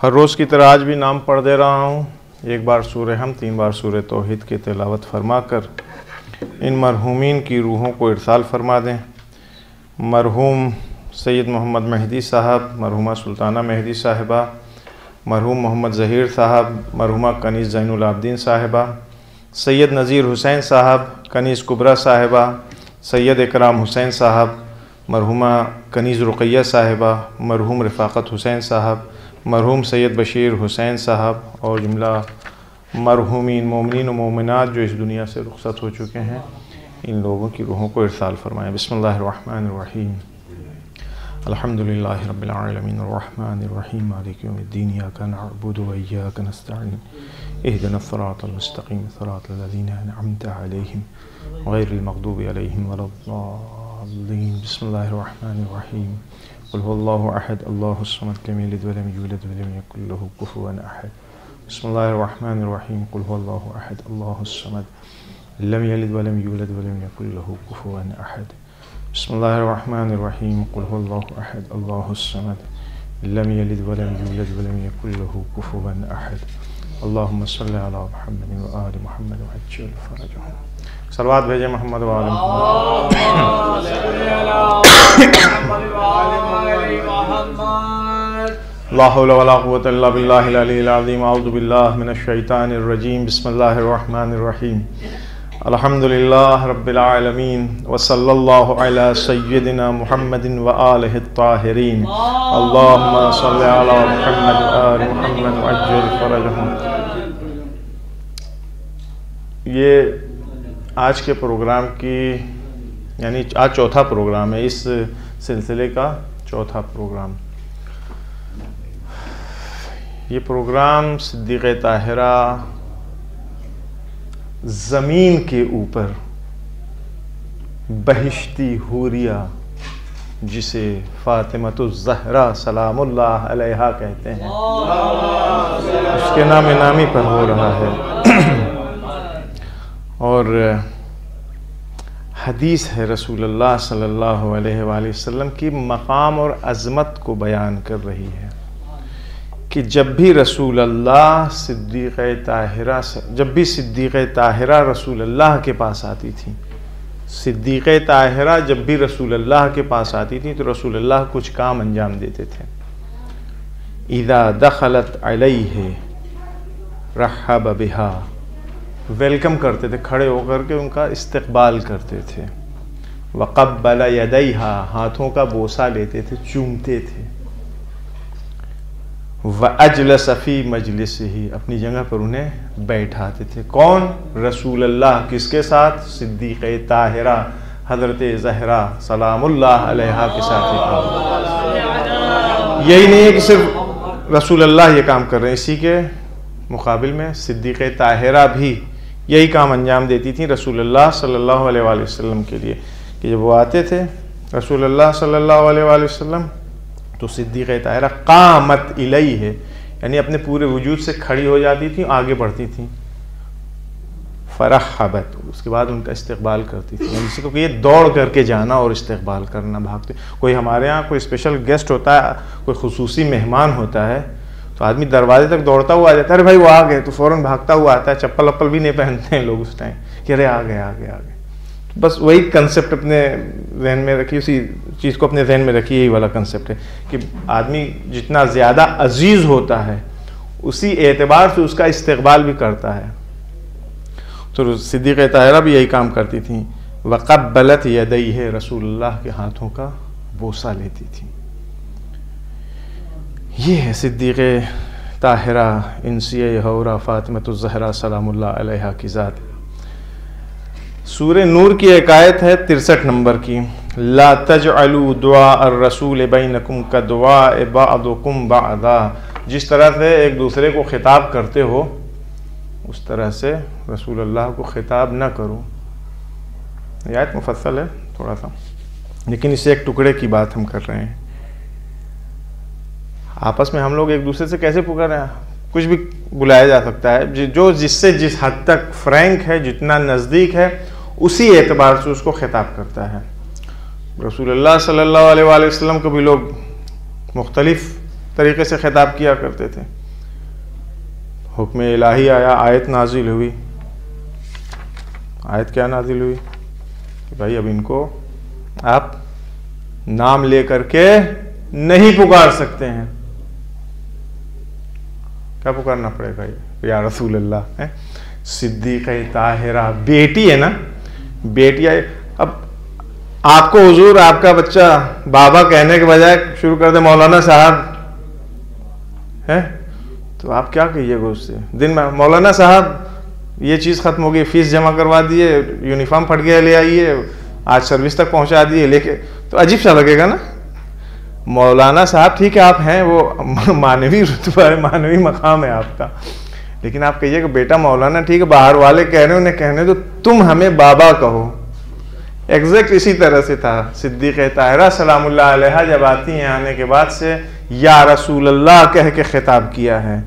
ہر روز کی طرح آج بھی نام پڑھ دے رہا ہوں. ایک بار سورہ حمد، 3 بار سورہ توحید کی تلاوت فرما کر ان مرحومین کی روحوں کو ارسال فرما دیں. مرحوم سید محمد مہدی صاحب، مرحومہ سلطانہ مہدی صاحبہ، مرحوم محمد ظہیر صاحب، مرحومہ کنیز زین العابدین صاحبہ، سید نذیر حسین صاحب، کنیز کبریٰ صاحبہ، سید اکرام حسین صاحب، مرحومہ کنیز رقیہ صاحبہ، مرحوم رفاقت حسین صاحب، مرحوم سید بشیر حسین صاحب اور جملہ مرحومین مومنین و مومنات جو اس دنیا سے رخصت ہو چکے ہیں، ان لوگوں کی روحوں کو ارسال فرمائیں. بسم اللہ الرحمن الرحیم. الحمدللہ رب العالمین الرحمن الرحیم مالک یوم الدین ایاک نعبد و ایاک نستعین اہدنا الصراط المستقیم صراط الذین انعمت علیہم غیر المغضوب علیہم ولا الضالین. بسم اللہ الرحمن الرحیم. قل هو اللہ احد اللہ الصمد لم یلد ولم یولد ولم یکن له کفوا احد. بسم اللہ الرحمن الرحیم. قل هو اللہ احد اللہ الصمد لم یلد ولم یولد ولم یکن له کفوا احد. بسم اللہ الرحمن الرحیم. قل هو اللہ احد اللہ الصمد لم یلد ولم یولد ولم یکن له کفوا احد. اللہم صلی علی محمد و آل محمد وعجل فرجهم. صلوات بھیجیں محمد و آل محمد. لا حول ولا قوة الا باللہ العلی العظیم. اعوذ باللہ من الشیطان الرجیم. بسم اللہ الرحمن الرحیم. الحمدللہ رب العالمین وصلی اللہ علی سیدنا محمد وآلہ الطاہرین. اللہم صلی علی محمد وآل محمد وعجل فرجهم. یہ آج کے پروگرام کی یعنی آج چوتھا پروگرام ہے، اس سلسلے کا چوتھا پروگرام. یہ پروگرام صدیقہ طاہرہ زمین کے اوپر بہشتی حوریہ جسے فاطمۃ الزہرا سلام اللہ علیہا کہتے ہیں، اس کے نام نامی پر ہو رہا ہے. اور حدیث ہے رسول اللہ صلی اللہ علیہ وآلہ وسلم کی مقام اور عظمت کو بیان کر رہی ہے کہ جب بھی رسول اللہ صدیقہ طاہرہ رسول اللہ کے پاس آتی تھی، صدیقہ طاہرہ جب بھی رسول اللہ کے پاس آتی تھی تو رسول اللہ کچھ کام انجام دیتے تھے. اذا دخلت علیہ رحب بہا، ویلکم کرتے تھے، کھڑے ہو کر کے ان کا استقبال کرتے تھے. وقبل یدیہا، ہاتھوں کا بوسہ لیتے تھے، چومتے تھے. وَأَجْلَسَ فِي مَجْلِسِهِ، اپنی جگہ پر انہیں بیٹھاتے تھے. کون؟ رسول اللہ. کس کے ساتھ؟ صدیقہ طاہرہ حضرت زہرا سلام اللہ علیہا کے ساتھ. یہی نہیں ہے کہ صرف رسول اللہ یہ کام کر رہے ہیں، اسی کے مقابل میں صدیقہ طاہرہ بھی یہی کام انجام دیتی تھیں رسول اللہ صلی اللہ علیہ وآلہ وسلم کے لیے، کہ جب وہ آتے تھے رسول اللہ صلی اللہ علیہ وآلہ وسلم تو صدیقہ طاہرہ قامت الیہ، یعنی اپنے پورے وجود سے کھڑی ہو جاتی تھیں، آگے بڑھتی تھیں. فرحبت، اس کے بعد ان کا استقبال کرتی تھی. یعنی کسی کو یہ دوڑ کر کے جانا اور استقبال کرنا، بھاگتے. کوئی ہمارے ہاں کوئی اسپیشل گیسٹ ہوتا ہے، کوئی خصوصی مہمان ہوتا ہے تو آدمی دروازے تک دوڑتا ہوا آ جاتا ہے، ارے بھائی وہ آ گئے، تو فوراً بھاگتا ہوا آتا ہے. چپل اپل بھی نہیں پہنتے ہیں لوگ اس ٹائم کہ ارے آ گئے آ گئے آ گئے. بس وہی کنسیپٹ اپنے ذہن میں رکھی، اسی چیز کو اپنے ذہن میں رکھی. یہی والا کنسیپٹ ہے کہ آدمی جتنا زیادہ عزیز ہوتا ہے اسی اعتبار سے اس کا استقبال بھی کرتا ہے. تو صدیقہ طاہرہ بھی یہی کام کرتی تھیں. وقبلت یدیہ، رسول اللہ کے ہاتھوں کا بوسہ لیتی تھی. یہ ہے صدیقہ طاہرہ انسیہ حورہ فاطمۃ الزہرا سلام اللہ علیہا کی ذات. سورہ نور کی ایک آیت ہے 63 نمبر کی، لا تجعلوا دعاء الرسول بینکم کدعاء بعضکم بعضا. جس طرح سے ایک دوسرے کو خطاب کرتے ہو اس طرح سے رسول اللہ کو خطاب نہ کرو. یہ آیت مفصل ہے تھوڑا سا، لیکن اسے ایک ٹکڑے کی بات ہم کر رہے ہیں. آپس میں ہم لوگ ایک دوسرے سے کیسے پکار رہے ہیں؟ کچھ بھی بلایا جا سکتا ہے، جو جس سے جس حد تک فرینک ہے، جتنا نزدیک ہے، اسی اعتبار سے اس کو خطاب کرتا ہے. رسول اللہ صلی اللہ علیہ وآلہ وسلم کو بھی لوگ مختلف طریقے سے خطاب کیا کرتے تھے. حکم الہی آیا، آیت نازل ہوئی. آیت کیا نازل ہوئی کہ بھائی اب ان کو آپ نام لے کر کے نہیں پکار سکتے ہیں. کیا پکارنا پڑے گا؟ یا رسول اللہ. صدیقہ طاہرہ بیٹی ہے نا، بیٹی ہے. اب آپ کو حضور آپ کا بچہ بابا کہنے کے بجائے شروع کر دے مولانا صاحب ہے تو آپ کیا کہیے گا اس سے؟ دن میں مولانا صاحب یہ چیز ختم ہو گئی، فیس جمع کروا دیے، یونیفارم پھٹ گیا لے آئیے، آج سروس تک پہنچا دیے لے کے، تو عجیب سا لگے گا نا. مولانا صاحب ٹھیک ہے آپ ہیں، وہ معنوی رتبہ ہے، معنوی مقام ہے آپ کا، لیکن آپ کہیے کہ بیٹا مولانا ٹھیک ہے، باہر والے کہہ رہے ہیں انہیں کہنے تو تم ہمیں بابا کہو. ایگزیکٹ اسی طرح سے تھا. صدیقہ طاہرہ سلام اللہ علیہا جب آتی ہیں، آنے کے بعد سے یا رسول اللہ کہہ کے خطاب کیا ہے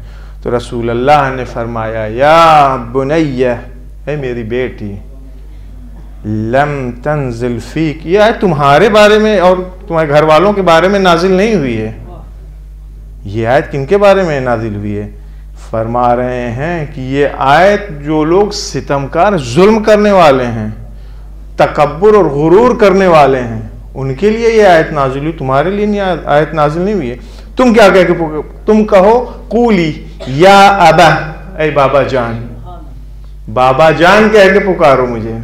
تو رسول اللہ نے فرمایا یا بنیہ، اے میری بیٹی، لم تنزل فیک، یہ آیت تمہارے بارے میں اور تمہارے گھر والوں کے بارے میں نازل نہیں ہوئی ہے. یہ آیت کن کے بارے میں نازل ہوئی ہے؟ فرما رہے ہیں کہ یہ آیت جو لوگ ستمکار ظلم کرنے والے ہیں، تکبر اور غرور کرنے والے ہیں، ان کے لیے یہ آیت نازل ہوئی، تمہارے لیے یہ آیت نازل نہیں ہوئی ہے. تم کیا کہہ کے تم کہو قولی یا ابا، اے بابا جان، بابا جان کہہ کے پکارو مجھے.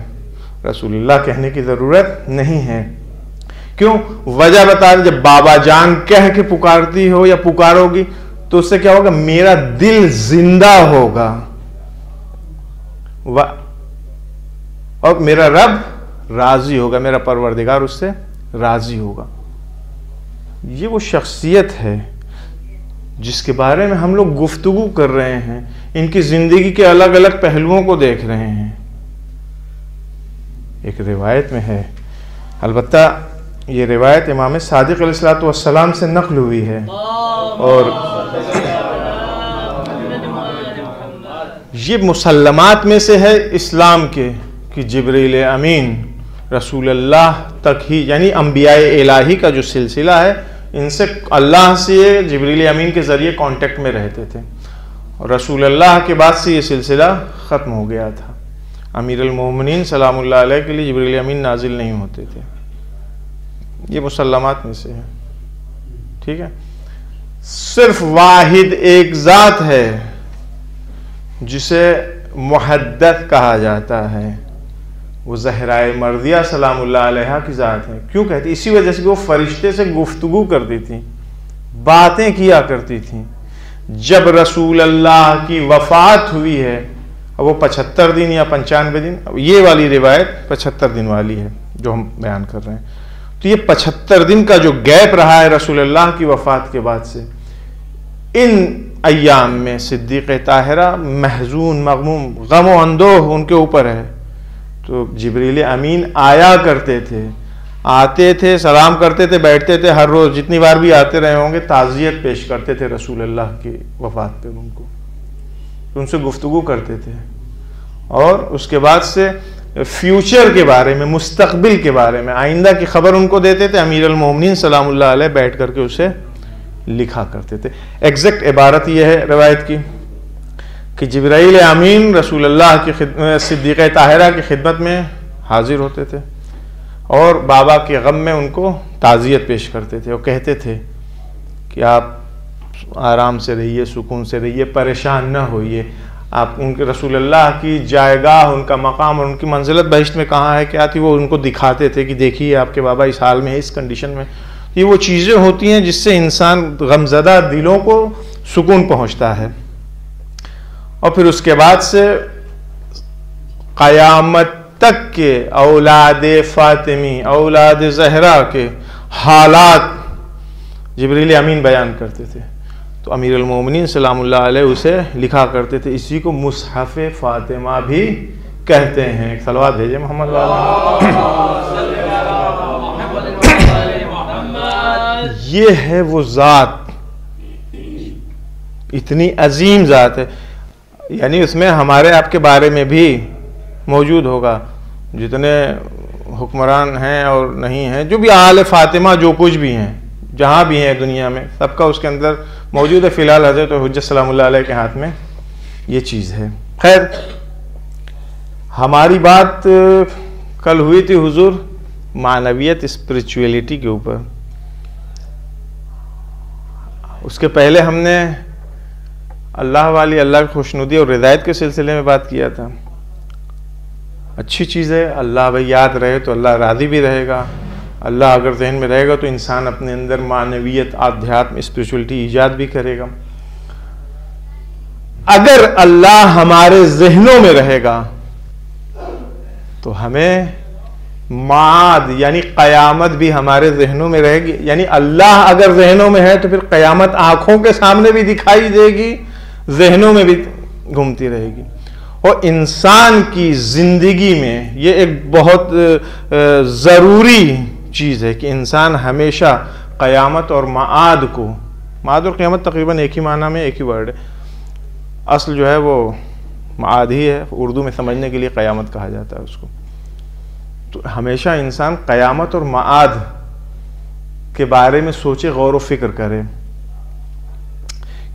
رسول اللہ کہنے کی ضرورت نہیں ہے. کیوں؟ وجہ بتا دیں. جب بابا جان کہہ کے پکارتی ہو یا پکارو گی تو اس سے کیا ہوگا؟ میرا دل زندہ ہوگا اور میرا رب راضی ہوگا، میرا پروردگار اس سے راضی ہوگا. یہ وہ شخصیت ہے جس کے بارے میں ہم لوگ گفتگو کر رہے ہیں، ان کی زندگی کے الگ الگ پہلوؤں کو دیکھ رہے ہیں. ایک روایت میں ہے، البتہ یہ روایت امام صادق علیہ الصلوۃ والسلام سے نقل ہوئی ہے، اور یہ مسلمات میں سے ہے اسلام کے کہ جبریل امین رسول اللہ تک ہی، یعنی انبیاء الہی کا جو سلسلہ ہے، ان سے اللہ سے جبریل امین کے ذریعے کانٹیکٹ میں رہتے تھے، اور رسول اللہ کے بعد سے یہ سلسلہ ختم ہو گیا تھا. امیر المومنین سلام اللہ علیہ کے لیے جبریل امین نازل نہیں ہوتے تھے. یہ مسلمات میں سے ہے. ٹھیک ہے. صرف واحد ایک ذات ہے جسے محدث کہا جاتا ہے، وہ زہرائے مرضیہ سلام اللہ علیہ کی ذات ہے. کیوں کہتی؟ اسی وجہ سے کہ وہ فرشتے سے گفتگو کرتی تھی، باتیں کیا کرتی تھیں. جب رسول اللہ کی وفات ہوئی ہے، وہ 75 دن یا 95 دن، یہ والی روایت 75 دن والی ہے جو ہم بیان کر رہے ہیں، تو یہ 75 دن کا جو گیپ رہا ہے رسول اللہ کی وفات کے بعد سے، ان ایام میں صدیقہ طاہرہ محزون، مغموم، غم و اندوہ ان کے اوپر ہے. تو جبریل امین آیا کرتے تھے، آتے تھے، سلام کرتے تھے، بیٹھتے تھے، ہر روز جتنی بار بھی آتے رہے ہوں گے تعزیت پیش کرتے تھے رسول اللہ کی وفات پہ ان کو، ان سے گفتگو کرتے تھے، اور اس کے بعد سے فیوچر کے بارے میں، مستقبل کے بارے میں، آئندہ کی خبر ان کو دیتے تھے. امیر المومنین سلام اللہ علیہ بیٹھ کر کے اسے لکھا کرتے تھے. ایگزیکٹ عبارت یہ ہے روایت کی کہ جبرائیل امین رسول اللہ کی صدیقہ طاہرہ کی خدمت میں حاضر ہوتے تھے اور بابا کے غم میں ان کو تعزیت پیش کرتے تھے، اور کہتے تھے کہ آپ آرام سے رہیے، سکون سے رہیے، پریشان نہ ہوئیے. آپ ان کے رسول اللہ کی جائگاہ، ان کا مقام اور ان کی منزلت بہشت میں کہاں ہے، کیا تھی، وہ ان کو دکھاتے تھے کہ دیکھیے آپ کے بابا اس حال میں ہے، اس کنڈیشن میں. یہ وہ چیزیں ہوتی ہیں جس سے انسان غمزدہ دلوں کو سکون پہنچتا ہے. اور پھر اس کے بعد سے قیامت تک کے اولاد فاطمی، اولاد زہرا کے حالات جبریل امین بیان کرتے تھے. تو امیر المومنین سلام اللہ علیہ اسے لکھا کرتے تھے. اسی کو مصحف فاطمہ بھی کہتے ہیں. ایک صلوات بھیجے محمد یہ ہے وہ ذات، اتنی عظیم ذات ہے، یعنی اس میں ہمارے آپ کے بارے میں بھی موجود ہوگا، جتنے حکمران ہیں اور نہیں ہیں، جو بھی آل فاطمہ جو کچھ بھی ہیں، جہاں بھی ہیں دنیا میں، سب کا اس کے اندر موجود ہے. فی الحال حضرت حجت سلام اللہ علیہ کے ہاتھ میں یہ چیز ہے. خیر، ہماری بات کل ہوئی تھی حضور معنویت اسپریچولیٹی کے اوپر. اس کے پہلے ہم نے اللہ والی، اللہ کی خوشنودی اور رضایت کے سلسلے میں بات کیا تھا. اچھی چیز ہے، اللہ بھائی یاد رہے تو اللہ راضی بھی رہے گا. اللہ اگر ذہن میں رہے گا تو انسان اپنے اندر معنویت، آدھیاتم، اسپریچولیٹی ایجاد بھی کرے گا. اگر اللہ ہمارے ذہنوں میں رہے گا تو ہمیں معاد یعنی قیامت بھی ہمارے ذہنوں میں رہے گی. یعنی اللہ اگر ذہنوں میں ہے تو پھر قیامت آنکھوں کے سامنے بھی دکھائی دے گی، ذہنوں میں بھی گھومتی رہے گی. اور انسان کی زندگی میں یہ ایک بہت ضروری چیز ہے کہ انسان ہمیشہ قیامت اور معاد کو، معاد اور قیامت تقریباً ایک ہی معنی میں، ایک ہی ورڈ ہے. اصل جو ہے وہ معاد ہی ہے، اردو میں سمجھنے کے لیے قیامت کہا جاتا ہے اس کو. تو ہمیشہ انسان قیامت اور معاد کے بارے میں سوچے، غور و فکر کرے.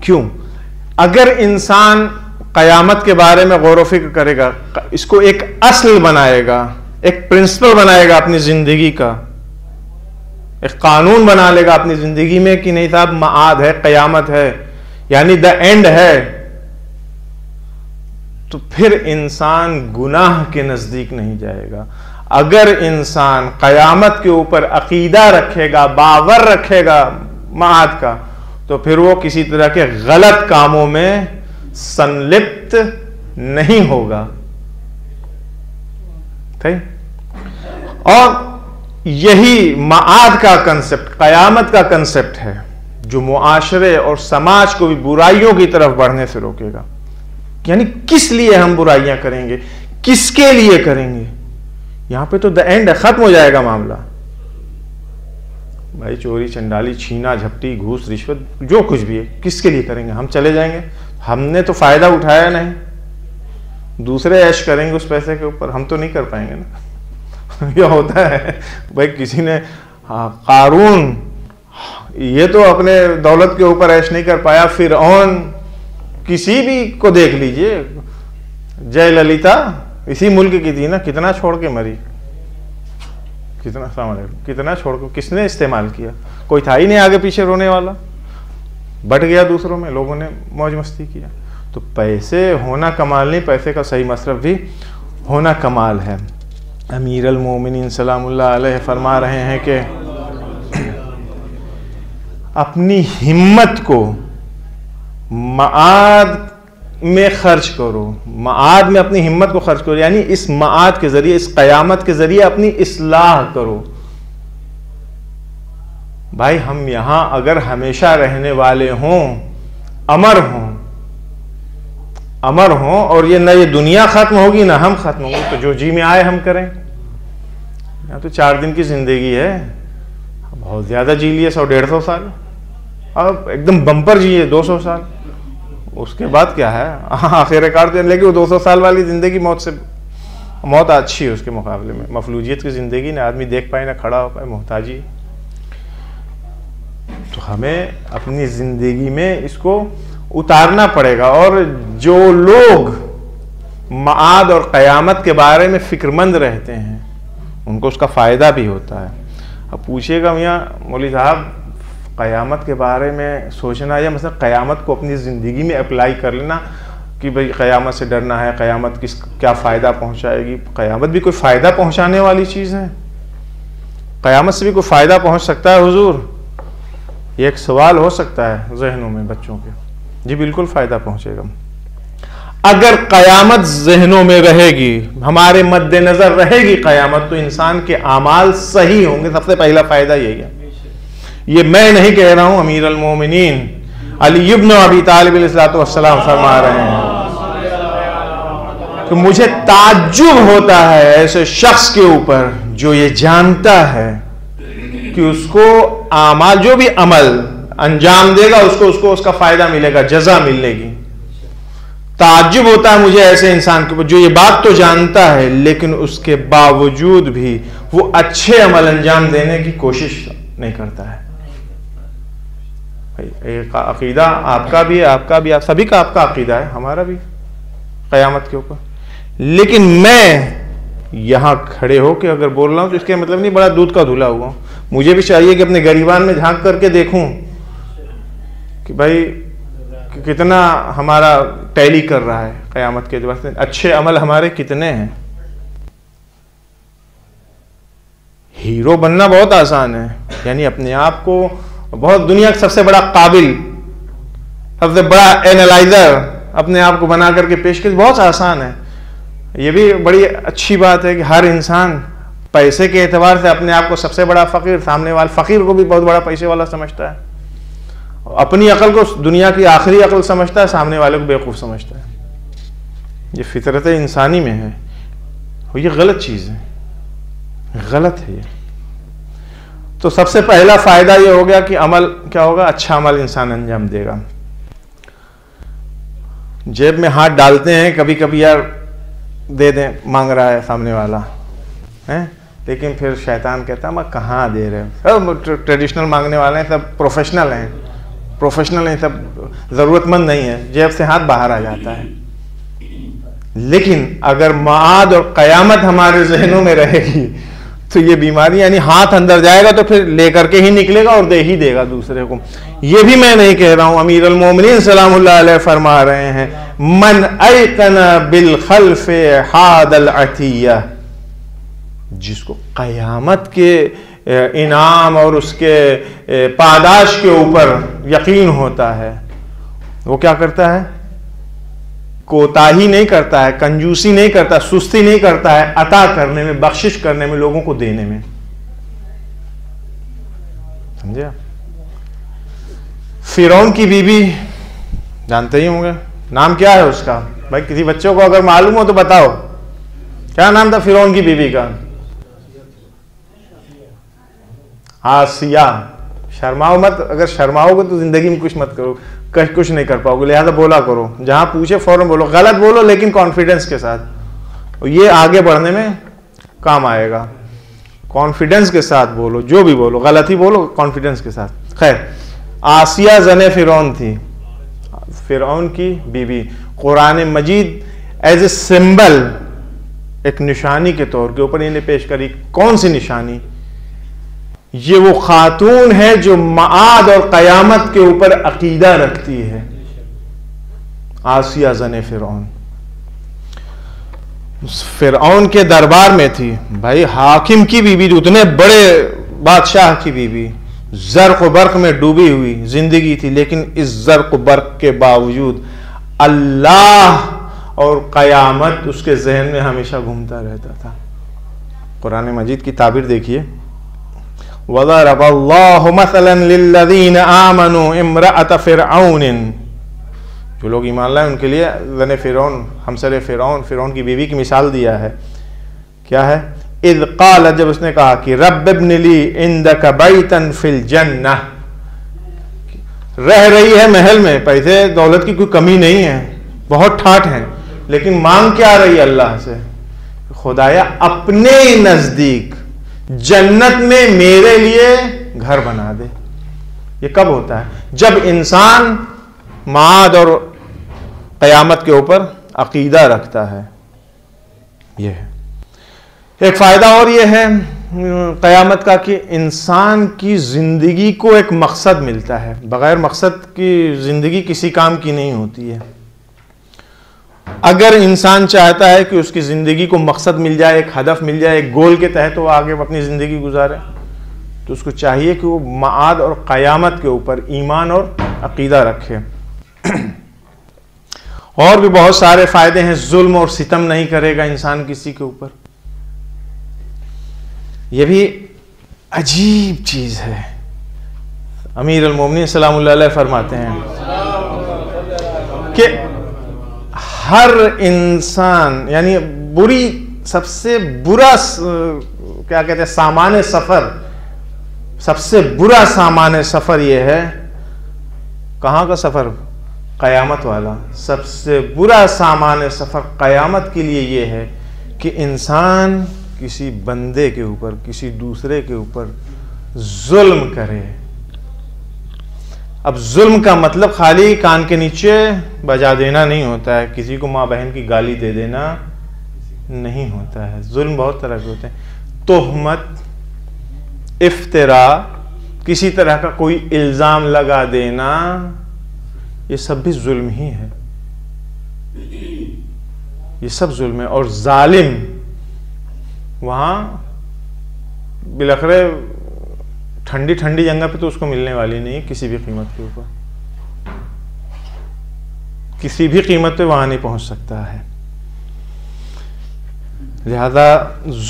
کیوں؟ اگر انسان قیامت کے بارے میں غور و فکر کرے گا، اس کو ایک اصل بنائے گا، ایک پرنسپل بنائے گا اپنی زندگی کا، ایک قانون بنا لے گا اپنی زندگی میں کہ نہیں صاحب معاد ہے، قیامت ہے، یعنی دا اینڈ ہے، تو پھر انسان گناہ کے نزدیک نہیں جائے گا. اگر انسان قیامت کے اوپر عقیدہ رکھے گا، باور رکھے گا معاد کا، تو پھر وہ کسی طرح کے غلط کاموں میں سنلپت نہیں ہوگا. اور یہی معاد کا کنسپٹ، قیامت کا کنسپٹ ہے جو معاشرے اور سماج کو بھی برائیوں کی طرف بڑھنے سے روکے گا. یعنی کس لیے ہم برائیاں کریں گے، کس کے لیے کریں گے؟ یہاں پہ تو دا اینڈ ہے، ختم ہو جائے گا معاملہ. بھائی چوری، چنڈالی، چھینا، جھپٹی، گھوس، رشوت، جو کچھ بھی ہے، کس کے لیے کریں گے؟ ہم چلے جائیں گے، ہم نے تو فائدہ اٹھایا نہیں، دوسرے عیش کریں گے اس پیسے کے اوپر، ہم تو نہیں کر پائیں گے نا. یہ ہوتا ہے بھائی، کسی نے قارون یہ تو اپنے دولت کے اوپر عیش نہیں کر پایا. فرعون، کسی بھی کو دیکھ لیجئے، جے للیتا اسی ملک کی تھی نا، کتنا چھوڑ کے مری، کتنا، السلام علیکم، کتنا چھوڑ کے، کس نے استعمال کیا؟ کوئی تھا ہی نہیں آگے پیچھے رونے والا، بٹ گیا دوسروں میں، لوگوں نے موج مستی کیا. تو پیسے ہونا کمال نہیں، پیسے کا صحیح مصرف بھی ہونا کمال ہے. امیر المومنین سلام اللہ علیہ فرما رہے ہیں کہ اپنی ہمت کو معاد میں خرچ کرو، معاد میں اپنی ہمت کو خرچ کرو، یعنی اس معاد کے ذریعے، اس قیامت کے ذریعے اپنی اصلاح کرو. بھائی ہم یہاں اگر ہمیشہ رہنے والے ہوں، امر ہوں، اور یہ نہ یہ دنیا ختم ہوگی نہ ہم ختم ہوں گے، تو جو جی میں آئے ہم کریں. یہاں تو 4 دن کی زندگی ہے، بہت زیادہ جی لیے 100-150 سال، اب ایک دم بمپر جیے 200 سال، اس کے بعد کیا ہے؟ آخر کار تو لیکن وہ 200 سال والی زندگی موت اچھی ہے اس کے مقابلے میں. مفلوجیت کی زندگی نہ آدمی دیکھ پائے، نہ کھڑا ہو پائے، محتاجی. تو ہمیں اپنی زندگی میں اس کو اتارنا پڑے گا. اور جو لوگ معاد اور قیامت کے بارے میں فکر مند رہتے ہیں ان کو اس کا فائدہ بھی ہوتا ہے. اب پوچھئے گا میاں مولوی صاحب قیامت کے بارے میں سوچنا، یا مثلا قیامت کو اپنی زندگی میں اپلائی کر لینا کہ بھئی قیامت سے ڈرنا ہے، قیامت کیا فائدہ پہنچائے گی؟ قیامت بھی کوئی فائدہ پہنچانے والی چیز ہے؟ قیامت سے بھی کوئی فائدہ پہنچ سکتا ہے حضور؟ یہ ایک سوال ہو سکتا ہے ذہنوں میں بچوں کے. جی بالکل فائدہ پہنچے گا. اگر قیامت ذہنوں میں رہے گی، ہمارے مد نظر رہے گی قیامت، تو انسان کے اعمال صحیح ہوں گے. سب سے پہلا فائدہ یہی ہے. یہ میں نہیں کہہ رہا ہوں، امیر المومنین علی ابن ابی طالب علیہ السلام فرما رہے ہیں کہ مجھے تعجب ہوتا ہے ایسے شخص کے اوپر جو یہ جانتا ہے کہ اس کو اعمال، جو بھی عمل انجام دے گا اس کو اس کا فائدہ ملے گا، جزا ملے گی. تعجب ہوتا ہے مجھے ایسے انسان کے اوپر جو یہ بات تو جانتا ہے لیکن اس کے باوجود بھی وہ اچھے عمل انجام دینے کی کوشش نہیں کرتا ہے. ایک عقیدہ آپ کا بھی ہے، آپ کا بھی، آپ سبھی کا آپ کا عقیدہ ہے، ہمارا بھی قیامت کے اوپر. لیکن میں یہاں کھڑے ہو کے اگر بول رہا ہوں تو اس کے مطلب نہیں بڑا دودھ کا دھلا ہوا ہوں. مجھے بھی چاہیے کہ اپنے گریبان میں جھانک کر کے دیکھوں کہ بھائی کتنا ہمارا ٹیلی کر رہا ہے قیامت کے اعتبار سے، اچھے عمل ہمارے کتنے ہیں. ہیرو بننا بہت آسان ہے، یعنی اپنے آپ کو بہت دنیا کا سب سے بڑا قابل، سب سے بڑا اینالائزر اپنے آپ کو بنا کر کے پیش کر بہت آسان ہے. یہ بھی بڑی اچھی بات ہے کہ ہر انسان پیسے کے اعتبار سے اپنے آپ کو سب سے بڑا فقیر، سامنے والے فقیر کو بھی بہت بڑا پیسے والا سمجھتا ہے، اپنی عقل کو دنیا کی آخری عقل سمجھتا ہے، سامنے والے کو بیوقوف سمجھتا ہے. یہ فطرت انسانی میں ہے، اور یہ غلط چیز ہے، غلط ہے یہ. تو سب سے پہلا فائدہ یہ ہو گیا کہ عمل کیا ہوگا، اچھا عمل انسان انجام دے گا. جیب میں ہاتھ ڈالتے ہیں کبھی کبھی، یار دے دیں، مانگ رہا ہے سامنے والا ہے، لیکن پھر شیطان کہتا ہے میں کہاں دے رہے ہو، ٹریڈیشنل مانگنے والے ہیں، سب پروفیشنل ہیں، سب ضرورت مند نہیں ہے، جیب سے ہاتھ باہر آ جاتا ہے. لیکن اگر معاد اور قیامت ہمارے ذہنوں میں رہے گی تو یہ بیماری، یعنی ہاتھ اندر جائے گا تو پھر لے کر کے ہی نکلے گا اور دے ہی دے گا دوسرے کو. یہ بھی میں نہیں کہہ رہا ہوں، امیر المومنین سلام اللہ علیہ فرما رہے ہیں من ایقن بالخلف حاد العطیہ، جس کو قیامت کے انعام اور اس کے پاداش کے اوپر یقین ہوتا ہے، وہ کیا کرتا ہے، کوتاہی نہیں کرتا ہے، کنجوسی نہیں کرتا، سستی نہیں کرتا ہے عطا کرنے میں، بخشش کرنے میں، لوگوں کو دینے میں. سمجھے آپ؟ فرعون کی بیوی جانتے ہی ہوں گے، نام کیا ہے اس کا؟ بھائی کسی بچوں کو اگر معلوم ہو تو بتاؤ، کیا نام تھا فرعون کی بیوی کا؟ آسیہ. شرماؤ مت، اگر شرماؤ گے تو زندگی میں کچھ مت کرو، کچھ نہیں کر پاؤ گے، لہذا بولا کرو، جہاں پوچھے فوراً بولو، غلط بولو لیکن کانفیڈنس کے ساتھ، یہ آگے بڑھنے میں کام آئے گا. کانفیڈنس کے ساتھ بولو، جو بھی بولو غلط ہی بولو، کانفیڈنس کے ساتھ. خیر، آسیہ زن فرعون تھی، فرعون کی بیوی. قرآن مجید ایز اے سمبل، ایک نشانی کے طور کے اوپر انہیں پیش کری. کون سی نشانی؟ یہ وہ خاتون ہے جو معاد اور قیامت کے اوپر عقیدہ رکھتی ہے. آسیہ زن فرعون فرعون کے دربار میں تھی. بھائی حاکم کی بیوی، اتنے بڑے بادشاہ کی بیوی، زرق و برق میں ڈوبی ہوئی زندگی تھی، لیکن اس زرق و برق کے باوجود اللہ اور قیامت اس کے ذہن میں ہمیشہ گھومتا رہتا تھا. قرآن مجید کی تعبیر دیکھیے، وَضَرَبَ اللَّهُ مَثَلًا لِلَّذِينَ آمَنُوا امْرَأَةَ فِرْعَوْنٍ، جو لوگ ایمان لائے ان کے لیے زن فرعون، ہمسر فرعون، فرعون کی بیوی کی مثال دیا ہے. کیا ہے؟ اذ قال، جب اس نے کہا کہ رب ابن لی عندک بیتا فی الجنہ، رہ رہی ہے محل میں، پیسے دولت کی کوئی کمی نہیں ہے، بہت ٹھاٹ ہیں، لیکن مانگ کیا رہی ہے اللہ سے، خدایا اپنے نزدیک جنت میں میرے لیے گھر بنا دے. یہ کب ہوتا ہے؟ جب انسان معاد اور قیامت کے اوپر عقیدہ رکھتا ہے. یہ ہے ایک فائدہ. اور یہ ہے قیامت کا کہ انسان کی زندگی کو ایک مقصد ملتا ہے. بغیر مقصد کی زندگی کسی کام کی نہیں ہوتی ہے. اگر انسان چاہتا ہے کہ اس کی زندگی کو مقصد مل جائے، ایک ہدف مل جائے، ایک گول کے تحت وہ آگے اپنی زندگی گزارے، تو اس کو چاہیے کہ وہ معاد اور قیامت کے اوپر ایمان اور عقیدہ رکھے. اور بھی بہت سارے فائدے ہیں. ظلم اور ستم نہیں کرے گا انسان کسی کے اوپر. یہ بھی عجیب چیز ہے. امیر المومنین سلام اللہ علیہ فرماتے ہیں کہ ہر انسان، یعنی بری، سب سے برا کیا کہتے ہیں سامان سفر، سب سے برا سامان سفر یہ ہے. کہاں کا سفر؟ قیامت والا. سب سے برا سامان سفر قیامت کے لیے یہ ہے کہ انسان کسی بندے کے اوپر، کسی دوسرے کے اوپر ظلم کرے. اب ظلم کا مطلب خالی کان کے نیچے بجا دینا نہیں ہوتا ہے، کسی کو ماں بہن کی گالی دے دینا نہیں ہوتا ہے. ظلم بہت طرح کے ہوتے ہیں. تہمت، افتراء، کسی طرح کا کوئی الزام لگا دینا، یہ سب بھی ظلم ہی ہے. یہ سب ظلم ہے. اور ظالم وہاں بالاخرے ٹھنڈی ٹھنڈی جگہ پہ تو اس کو ملنے والی نہیں ہے کسی بھی قیمت کے اوپر. کسی بھی قیمت پہ وہاں نہیں پہنچ سکتا ہے. لہذا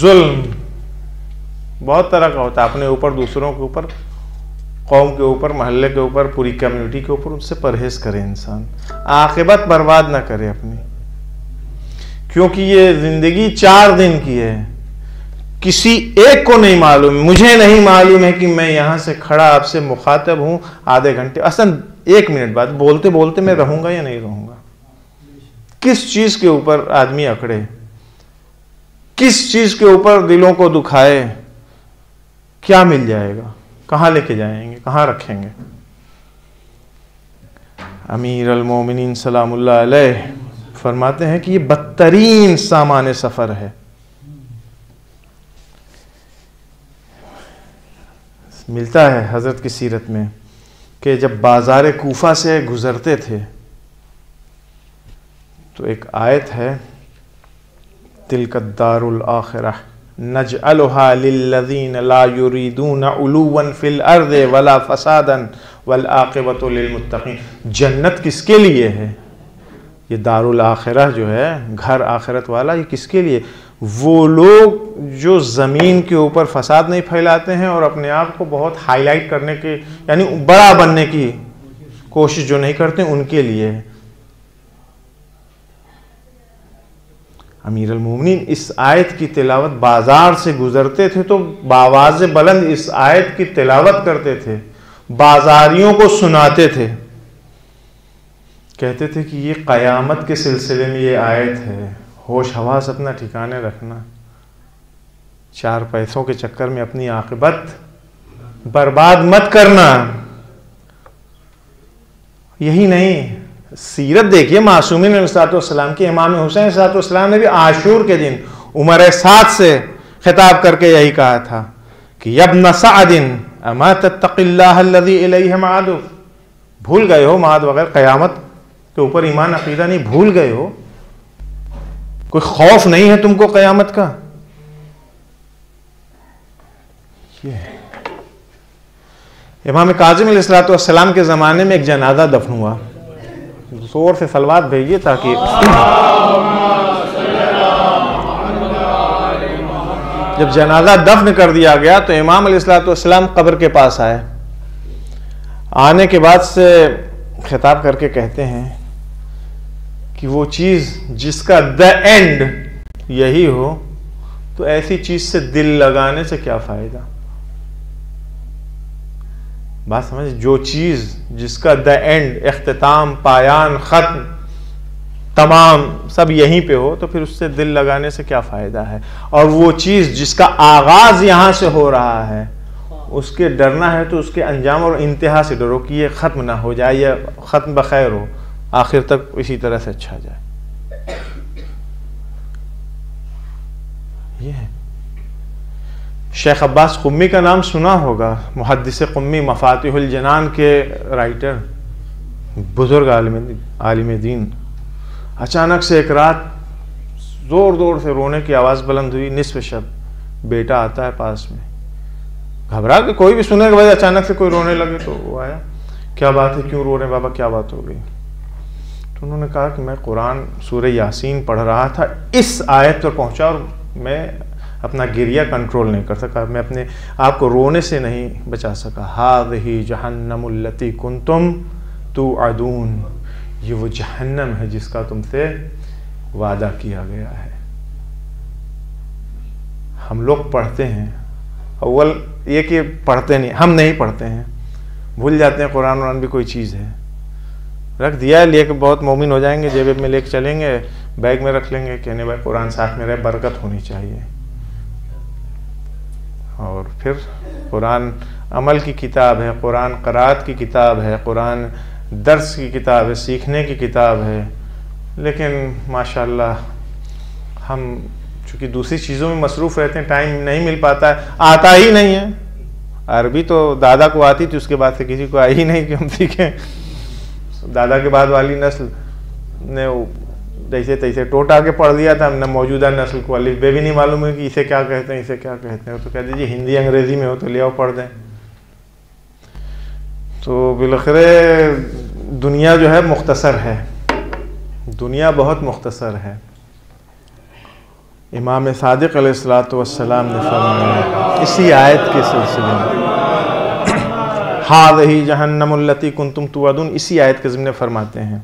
ظلم بہت طرح کا ہوتا ہے، اپنے اوپر، دوسروں کے اوپر، قوم کے اوپر، محلے کے اوپر، پوری کمیونٹی کے اوپر. ان سے پرہیز کرے انسان، عاقبت برباد نہ کرے اپنی، کیونکہ یہ زندگی 4 دن کی ہے. کسی ایک کو نہیں معلوم، مجھے نہیں معلوم ہے کہ میں یہاں سے کھڑا آپ سے مخاطب ہوں آدھے گھنٹے، اصلا 1 منٹ بعد بولتے بولتے میں رہوں گا یا نہیں رہوں گا. کس چیز کے اوپر آدمی اکڑے، کس چیز کے اوپر دلوں کو دکھائے، کیا مل جائے گا، کہاں لے کے جائیں گے، کہاں رکھیں گے. امیر المومنین سلام اللہ علیہ فرماتے ہیں کہ یہ بدترین سامان سفر ہے. ملتا ہے حضرت کی سیرت میں کہ جب بازار کوفہ سے گزرتے تھے تو ایک آیت ہے، تلک الدار الآخرہ نجعلها للذین لا یریدون علوا فی الارض ولا فسادا والعاقبۃ للمتقین. جنت کس کے لیے ہے؟ یہ دار الاخرہ جو ہے، گھر آخرت والا، یہ کس کے لیے؟ وہ لوگ جو زمین کے اوپر فساد نہیں پھیلاتے ہیں اور اپنے آپ کو بہت ہائی لائٹ کرنے کے، یعنی بڑا بننے کی کوشش جو نہیں کرتے، ان کے لیے. امیر المومنین اس آیت کی تلاوت بازار سے گزرتے تھے تو بآواز بلند اس آیت کی تلاوت کرتے تھے، بازاریوں کو سناتے تھے، کہتے تھے کہ یہ قیامت کے سلسلے میں یہ آیت ہے، ہوش حواس اپنا ٹھکانے رکھنا، 4 پیسوں کے چکر میں اپنی عاقبت برباد مت کرنا. یہی نہیں، سیرت دیکھیے معصومین علیہ الصلوۃ والسلام کی. امام حسین علیہ الصلوۃ والسلام نے بھی عاشور کے دن عمر سعد سے خطاب کر کے یہی کہا تھا کہ یا ابن سعد اما تتقی اللہ الذی الیہ معاد. بھول گئے ہو معاد وغیرہ، قیامت کے اوپر ایمان عقیدہ نہیں بھول گئے ہو؟ کوئی خوف نہیں ہے تم کو قیامت کا؟ امام کاظم علیہ الصلوۃ والسلام کے زمانے میں ایک جنازہ دفن ہوا. زور سے صلوات بھیجیے تاکہ جب جنازہ دفن کر دیا گیا تو امام علیہ الصلوۃ والسلام قبر کے پاس آئے. آنے کے بعد سے خطاب کر کے کہتے ہیں کہ وہ چیز جس کا دا اینڈ یہی ہو تو ایسی چیز سے دل لگانے سے کیا فائدہ. بات سمجھ، جو چیز جس کا دا اینڈ، اختتام، پایان، ختم، تمام سب یہیں پہ ہو تو پھر اس سے دل لگانے سے کیا فائدہ ہے. اور وہ چیز جس کا آغاز یہاں سے ہو رہا ہے اس کے ڈرنا ہے تو اس کے انجام اور انتہا سے ڈرو کہ یہ ختم نہ ہو جائے یا ختم بخیر ہو، آخر تک اسی طرح سے اچھا جائے. یہ ہے. شیخ عباس قمی کا نام سنا ہوگا، محدث قمی، مفاتیح الجنان کے رائٹر، بزرگ عالم دین. اچانک سے ایک رات زور زور سے رونے کی آواز بلند ہوئی، نصف شب. بیٹا آتا ہے پاس میں، گھبرا کے، کوئی بھی سنے کہ اچانک سے کوئی رونے لگے تو وہ آیا، کیا بات ہے، کیوں رو رہے بابا، کیا بات ہو گئی؟ تو انہوں نے کہا کہ میں قرآن سورہ یاسین پڑھ رہا تھا، اس آیت پر پہنچا اور میں اپنا گریہ کنٹرول نہیں کر سکا، میں اپنے آپ کو رونے سے نہیں بچا سکا. ہذہ جہنم التی کنتم توعدون، یہ وہ جہنم ہے جس کا تم سے وعدہ کیا گیا ہے. ہم لوگ پڑھتے ہیں، اول یہ کہ پڑھتے نہیں، ہم نہیں پڑھتے ہیں، بھول جاتے ہیں قرآن بھی کوئی چیز ہے، رکھ دیا ہے لے کے، بہت مومن ہو جائیں گے، جیب میں لے کے چلیں گے، بیگ میں رکھ لیں گے، کہنے بھائی قرآن ساتھ میں رہے، برکت ہونی چاہیے. اور پھر قرآن عمل کی کتاب ہے، قرآن قرات کی کتاب ہے، قرآن درس کی کتاب ہے، سیکھنے کی کتاب ہے، لیکن ماشاءاللہ ہم چونکہ دوسری چیزوں میں مصروف رہتے ہیں، ٹائم نہیں مل پاتا ہے، آتا ہی نہیں ہے۔ عربی تو دادا کو آتی تھی، اس کے بعد سے کسی کو آئی ہی نہیں کہ ہم سیکھیں۔ دادا کے بعد والی نسل نے جیسے تیسے ٹوٹا کے پڑھ لیا تھا، ہم نے موجودہ نسل کو الف بے بھی نہیں معلوم ہے کہ اسے کیا کہتے ہیں، اسے کیا کہتے ہیں، تو کہہ دیجیے ہندی انگریزی میں ہو تو لے آؤ پڑھ دیں۔ تو بالآخر دنیا جو ہے مختصر ہے، دنیا بہت مختصر ہے۔ امام صادق علیہ الصلوۃ والسلام نے فرمایا اسی آیت کے سلسلے میں، ہذہ جہنم التی کنتم توعدون، اسی آیت کے ضمن فرماتے ہیں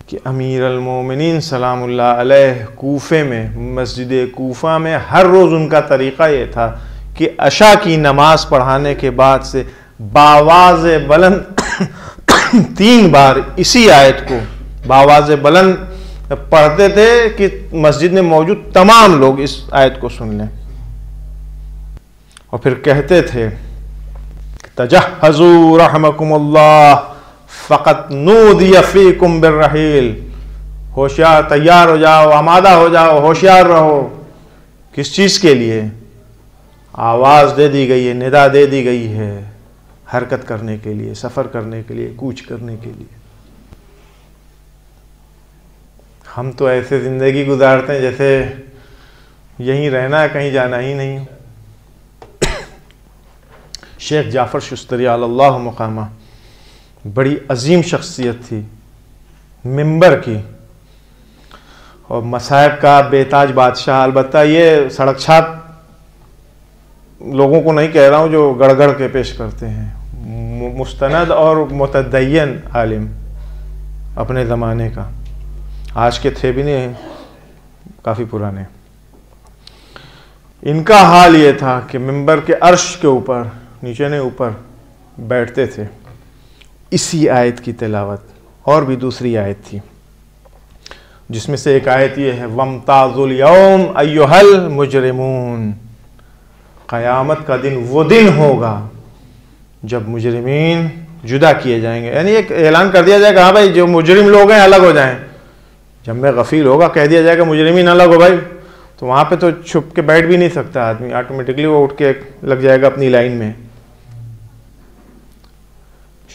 کہ امیر المومنین سلام اللہ علیہ کوفے میں، مسجد کوفہ میں ہر روز ان کا طریقہ یہ تھا کہ عشاء کی نماز پڑھانے کے بعد سے باواز بلند 3 بار اسی آیت کو باواز بلند پڑھتے تھے کہ مسجد میں موجود تمام لوگ اس آیت کو سن لیں، اور پھر کہتے تھے تجہزوا رحمکم اللہ فقط نودی فیکم بالرحیل، ہوشیار، تیار ہو جاؤ، آمادہ ہو جاؤ، ہوشیار رہو۔ کس چیز کے لیے؟ آواز دے دی گئی ہے، ندا دے دی گئی ہے حرکت کرنے کے لیے، سفر کرنے کے لیے، کوچ کرنے کے لیے۔ ہم تو ایسے زندگی گزارتے ہیں جیسے یہیں رہنا ہے، کہیں جانا ہی نہیں۔ شیخ جعفر شستری علی اللہ مقامہ بڑی عظیم شخصیت تھی، منبر کی اور مصائب کا بے تاج بادشاہ۔ البتہ یہ سڑک چھاپ لوگوں کو نہیں کہہ رہا ہوں جو گڑ گڑ کے پیش کرتے ہیں، مستند اور متدین عالم اپنے زمانے کا، آج کے تھے بھی نہیں، کافی پرانے۔ ان کا حال یہ تھا کہ منبر کے عرش کے اوپر، نیچے نے اوپر بیٹھتے تھے، اسی آیت کی تلاوت، اور بھی دوسری آیت تھی جس میں سے ایک آیت یہ ہے وَامْتَازُوا الْيَوْمَ أَيُّهَا الْمُجْرِمُونَ، قیامت کا دن وہ دن ہوگا جب مجرمین جدا کیے جائیں گے، یعنی ایک اعلان کر دیا جائے گا ہاں بھائی جو مجرم لوگ ہیں الگ ہو جائیں۔ جب میں غفیل ہوگا کہہ دیا جائے گا مجرمین الگ ہو بھائی، تو وہاں پہ تو چھپ کے بیٹھ بھی نہیں سکتا آدمی، آٹومیٹکلی وہ اٹھ کے لگ جائے گا اپنی لائن میں۔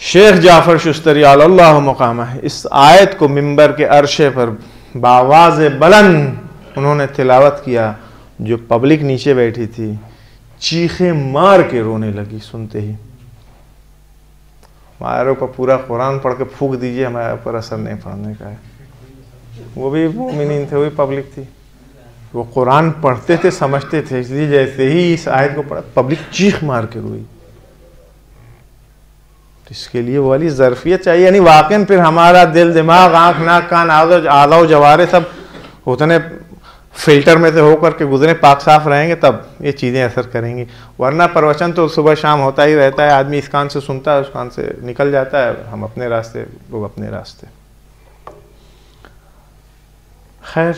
شیخ جعفر شستری علی اللہ مقامہ اس آیت کو منبر کے عرشے پر باواز بلند انہوں نے تلاوت کیا، جو پبلک نیچے بیٹھی تھی چیخیں مار کے رونے لگی سنتے ہی۔ ہمارے اوپر پورا قرآن پڑھ کے پھونک دیجئے، ہمارے اوپر اثر نہیں پڑنے کا ہے۔ وہ بھی مومنین تھے، وہی پبلک تھی، وہ قرآن پڑھتے تھے، سمجھتے تھے، اس لیے جیسے ہی اس آیت کو پڑھا پبلک چیخ مار کے روئی۔ اس کے لیے وہ والی ظرفیت چاہیے، یعنی واقعاً پھر ہمارا دل، دماغ، آنکھ، ناک، کان، اعضاء و جوارے سب اتنے فلٹر میں سے ہو کر کے گزرے، پاک صاف رہیں گے تب یہ چیزیں اثر کریں گی، ورنہ پروچن تو صبح شام ہوتا ہی رہتا ہے، آدمی اس کان سے سنتا ہے، اس کان سے نکل جاتا ہے، ہم اپنے راستے، لوگ اپنے راستے۔ خیر،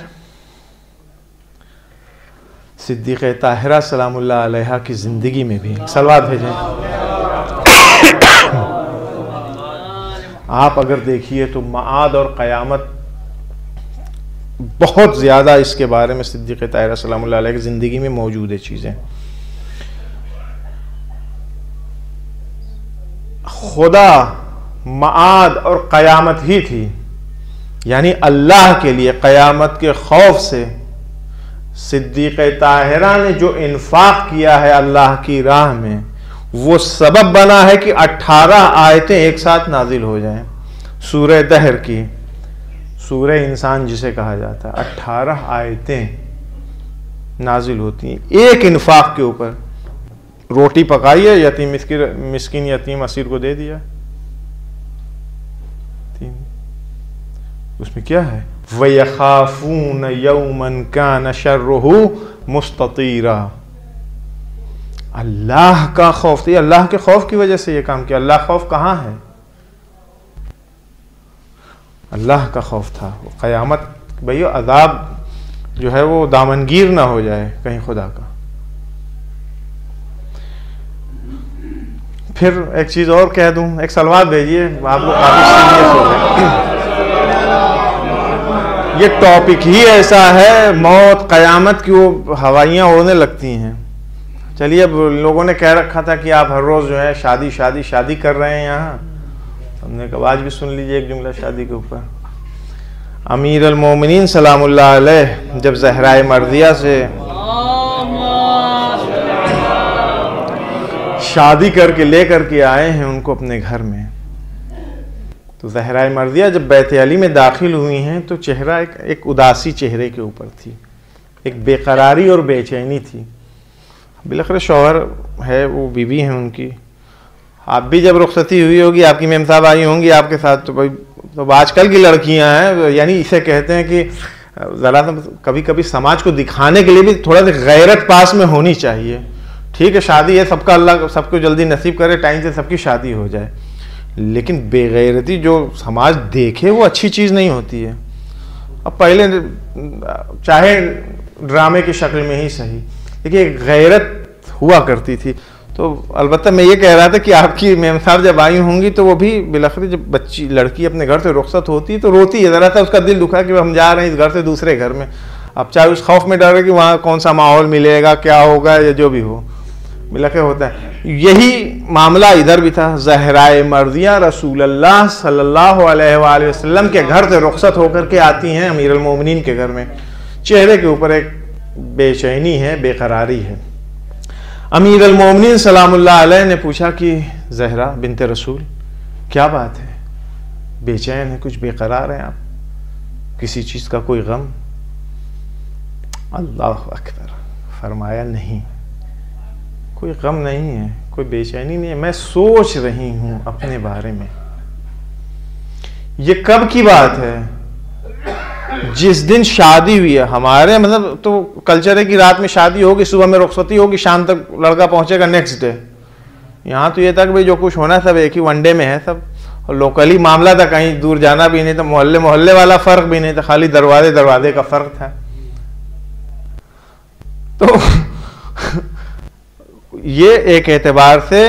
صدیقہ طاہرہ سلام اللہ علیہا کی زندگی میں بھی صلوات بھیجیں۔ آپ اگر دیکھیے تو معاد اور قیامت بہت زیادہ اس کے بارے میں صدیقہ طاہرہ سلام اللہ علیہ کی زندگی میں موجود ہے چیزیں۔ خدا معاد اور قیامت ہی تھی، یعنی اللہ کے لیے قیامت کے خوف سے صدیقہ طاہرہ نے جو انفاق کیا ہے اللہ کی راہ میں، وہ سبب بنا ہے کہ 18 آیتیں ایک ساتھ نازل ہو جائیں، سورہ دہر کی، سورہ انسان جسے کہا جاتا ہے، 18 آیتیں نازل ہوتی ہیں ایک انفاق کے اوپر۔ روٹی پکائی ہے، یتیم مسکین یتیم اسیر کو دے دیا، اس میں کیا ہے وَيَخَافُونَ يَوْمًا كَانَ شَرُّهُ مُسْتَطِيرًا، اللہ کا خوف تھی، اللہ کے خوف کی وجہ سے یہ کام کیا۔ اللہ خوف کہاں ہے؟ اللہ کا خوف تھا۔ قیامت بھئیو عذاب جو ہے وہ دامنگیر نہ ہو جائے کہیں خدا کا۔ پھر ایک چیز اور کہہ دوں، ایک سلوات بھیجیے، آپ لوگ کافی سیریس ہو گئے. یہ ٹاپک ہی ایسا ہے، موت قیامت کی وہ ہوائیاں اڑنے لگتی ہیں. چلیے، اب لوگوں نے کہہ رکھا تھا کہ آپ ہر روز جو ہے شادی شادی شادی کر رہے ہیں یہاں. ہم نے کہا آج بھی سن لیجیے ایک جملہ شادی کے اوپر. امیر المومنین سلام اللہ علیہ جب زہرائے مرضیہ سے شادی کر کے لے کر کے آئے ہیں ان کو اپنے گھر میں، تو زہرائے مرضیہ جب بیت علی میں داخل ہوئی ہیں تو چہرہ ایک اداسی چہرے کے اوپر تھی، ایک بے قراری اور بے چینی تھی. بالاخره شوہر ہے، وہ بیوی ہیں ان کی. آپ بھی جب رخصتی ہوئی ہوگی، آپ کی میم صاحب آئی ہوں گی آپ کے ساتھ، تو بھائی تو آج کل کی لڑکیاں ہیں، یعنی اسے کہتے ہیں کہ ذرا کبھی کبھی سماج کو دکھانے کے لیے بھی تھوڑا سا غیرت پاس میں ہونی چاہیے. ٹھیک ہے، شادی ہے، سب کا اللہ سب کو جلدی نصیب کرے، ٹائم سے سب کی شادی ہو جائے، لیکن بے غیرتی جو سماج دیکھے وہ اچھی چیز نہیں ہوتی ہے. اب پہلے چاہے ڈرامے کی شکل میں ہی صحیح، لیکن ایک غیرت ہوا کرتی تھی. تو البتہ میں یہ کہہ رہا تھا کہ آپ کی میم صاحب جب آئی ہوں گی تو وہ بھی بالاخره جب بچی لڑکی اپنے گھر سے رخصت ہوتی ہے تو روتی ہے، ذرا سا اس کا دل دکھا کہ ہم جا رہے ہیں اس گھر سے دوسرے گھر میں. اب چاہے اس خوف میں ڈر رہے کہ وہاں کون سا ماحول ملے گا، کیا ہوگا، یا جو بھی ہو، بالاخره ہوتا ہے. یہی معاملہ ادھر بھی تھا. زہرائے مرضیہ رسول اللہ صلی اللہ علیہ وآلہ وسلم کے گھر سے رخصت ہو کر کے آتی ہیں امیر المومنین کے گھر میں. چہرے کے اوپر ایک بے چینی ہے، بے قراری ہے. امیر المومنین سلام اللہ علیہ نے پوچھا کہ زہرا بنت رسول کیا بات ہے، بے چین ہے، کچھ بے قرار ہیں آپ، کسی چیز کا کوئی غم؟ اللہ اکبر. فرمایا نہیں، کوئی غم نہیں ہے، کوئی بے چینی نہیں ہے، میں سوچ رہی ہوں اپنے بارے میں. یہ کب کی بات ہے؟ جس دن شادی ہوئی ہے. ہمارے مطلب تو کلچر ہے کہ رات میں شادی ہوگی، صبح میں رخصتی ہوگی، شام تک لڑکا پہنچے گا نیکسٹ ڈے. یہاں تو یہ تھا کہ بھائی جو کچھ ہونا ہے سب ایک ہی ون ڈے میں ہے سب، اور لوکلی معاملہ تھا، کہیں دور جانا بھی نہیں تھا، محلے والا فرق بھی نہیں تھا، خالی دروازے کا فرق تھا. تو یہ ایک اعتبار سے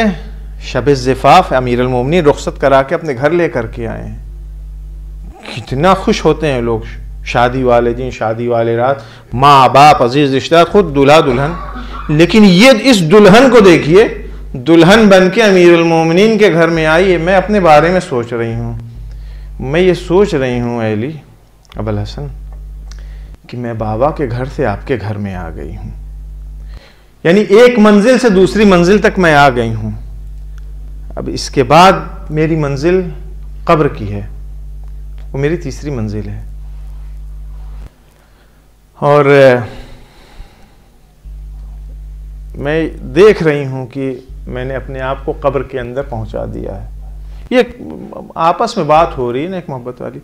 شب زفاف امیر المومنین رخصت کرا کے اپنے گھر لے کر کے آئے ہیں. کتنا خوش ہوتے ہیں لوگ، شادی والے دن، شادی والے رات، ماں باپ عزیز رشتہ دار، خود دلہا دلہن. لیکن یہ اس دلہن کو دیکھیے، دلہن بن کے امیر المومنین کے گھر میں آئی ہے. میں اپنے بارے میں سوچ رہی ہوں، میں یہ سوچ رہی ہوں اے علی ابو الحسن کہ میں بابا کے گھر سے آپ کے گھر میں آ گئی ہوں، یعنی ایک منزل سے دوسری منزل تک میں آ گئی ہوں. اب اس کے بعد میری منزل قبر کی ہے، وہ میری تیسری منزل ہے. اور میں دیکھ رہی ہوں کہ میں نے اپنے آپ کو قبر کے اندر پہنچا دیا ہے. یہ آپس میں بات ہو رہی ہے نا ایک محبت والی.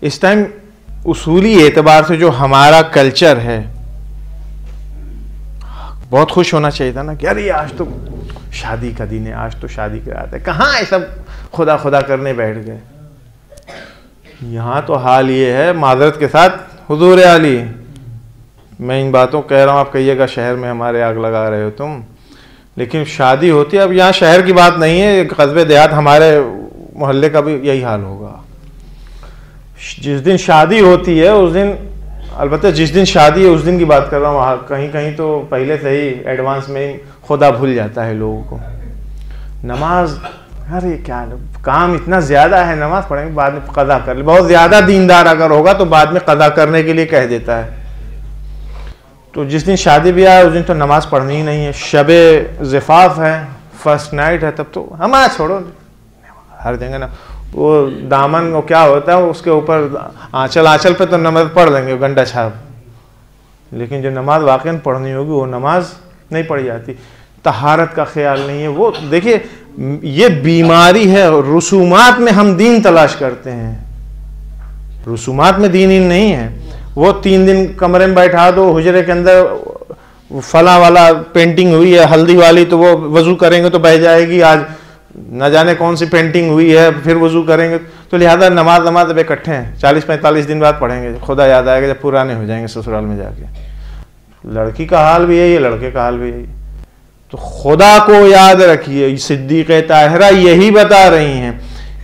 اس ٹائم اصولی اعتبار سے جو ہمارا کلچر ہے، بہت خوش ہونا چاہیے تھا نا کہ ارے آج تو شادی کا دن ہے، آج تو شادی کی رات ہے. کہاں یہ سب خدا خدا کرنے بیٹھ گئے. یہاں تو حال یہ ہے، معذرت کے ساتھ حضور علی، میں ان باتوں کہہ رہا ہوں، آپ کہیے گا شہر میں ہمارے آگ لگا رہے ہو تم، لیکن شادی ہوتی ہے. اب یہاں شہر کی بات نہیں ہے، قصبے دیہات ہمارے محلے کا بھی یہی حال ہوگا. جس دن شادی ہوتی ہے اس دن، البتہ جس دن شادی ہے اس دن کی بات کر رہا ہوں، وہاں کہیں کہیں تو پہلے سے ہی ایڈوانس میں خدا بھول جاتا ہے لوگوں کو. نماز، ارے کیا کام اتنا زیادہ ہے، نماز پڑھیں گے بعد میں قضا کر لیں. بہت زیادہ دیندار اگر ہوگا تو بعد میں قضا کرنے کے لیے کہہ دیتا ہے. تو جس دن شادی بھی آئے اس دن تو نماز پڑھنی ہی نہیں ہے. شب زفاف ہے، فرسٹ نائٹ ہے، تب تو ہمارا چھوڑو ہر جگہ نا وہ دامن وہ کیا ہوتا ہے اس کے اوپر آنچل پہ تو نماز پڑھ لیں گے گنڈا چھاپ، لیکن جو نماز واقعاً پڑھنی ہوگی وہ نماز نہیں پڑھی جاتی. طہارت کا خیال نہیں ہے. وہ دیکھیے یہ بیماری ہے. رسومات میں ہم دین تلاش کرتے ہیں، رسومات میں دین نہیں ہے. وہ 3 دن کمرے میں بیٹھا دو، حجرے کے اندر فلاں والا پینٹنگ ہوئی ہے ہلدی والی تو وہ وضو کریں گے تو بہ جائے گی، آج نہ جانے کون سی پینٹنگ ہوئی ہے پھر وضو کریں گے. تو لہذا نماز اب اکٹھے ہیں، 40-45 دن بعد پڑھیں گے، خدا یاد آئے گا جب پرانے ہو جائیں گے سسرال میں جا کے. لڑکی کا حال بھی یہی ہے، لڑکے کا حال بھی یہی. تو خدا کو یاد رکھیے، صدیقہ طاہرہ یہی بتا رہی ہیں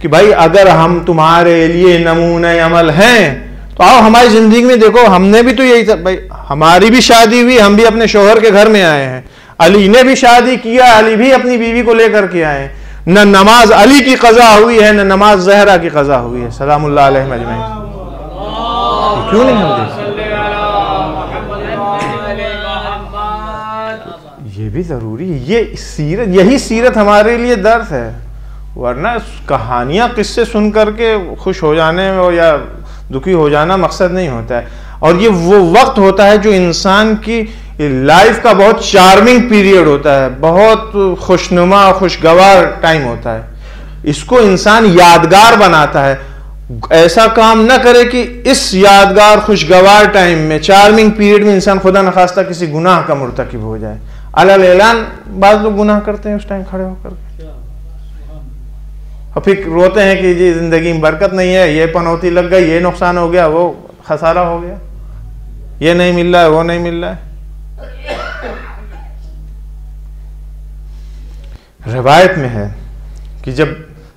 کہ بھائی اگر ہم تمہارے لیے نمونہ عمل ہیں تو آؤ ہماری زندگی میں دیکھو، ہم نے بھی تو یہی تھا بھائی، ہماری بھی شادی ہوئی، ہم بھی اپنے شوہر کے گھر میں آئے ہیں، علی نے بھی شادی کیا، علی بھی اپنی بیوی کو لے کر کے آئے ہیں، نہ نماز علی کی قضا ہوئی ہے نہ نماز زہرا کی قضا ہوئی ہے سلام اللہ علیہم اجمعین۔ کیوں نہیں ہم دیکھتے؟ یہ بھی ضروری ہے، یہ سیرت، یہی سیرت ہمارے لیے درس ہے، ورنہ کہانیاں قصے سن کر کے خوش ہو جانے میں یا دکھی ہو جانا مقصد نہیں ہوتا ہے، اور یہ وہ وقت ہوتا ہے جو انسان کی لائف کا بہت چارمنگ پیریڈ ہوتا ہے، بہت خوشنما خوشگوار ٹائم ہوتا ہے، اس کو انسان یادگار بناتا ہے۔ ایسا کام نہ کرے کہ اس یادگار خوشگوار ٹائم میں، چارمنگ پیریڈ میں انسان خدا نخواستہ کسی گناہ کا مرتکب ہو جائے۔ علل اعلان بعض لوگ گناہ کرتے ہیں اس ٹائم کھڑے ہو کر کے، اور پھر روتے ہیں کہ جی زندگی میں برکت نہیں ہے، یہ پنوتی لگ گئی، یہ نقصان ہو گیا، وہ خسارہ ہو گیا، یہ نہیں مل رہا ہے، وہ نہیں مل رہا ہے۔ روایت میں ہے کہ جب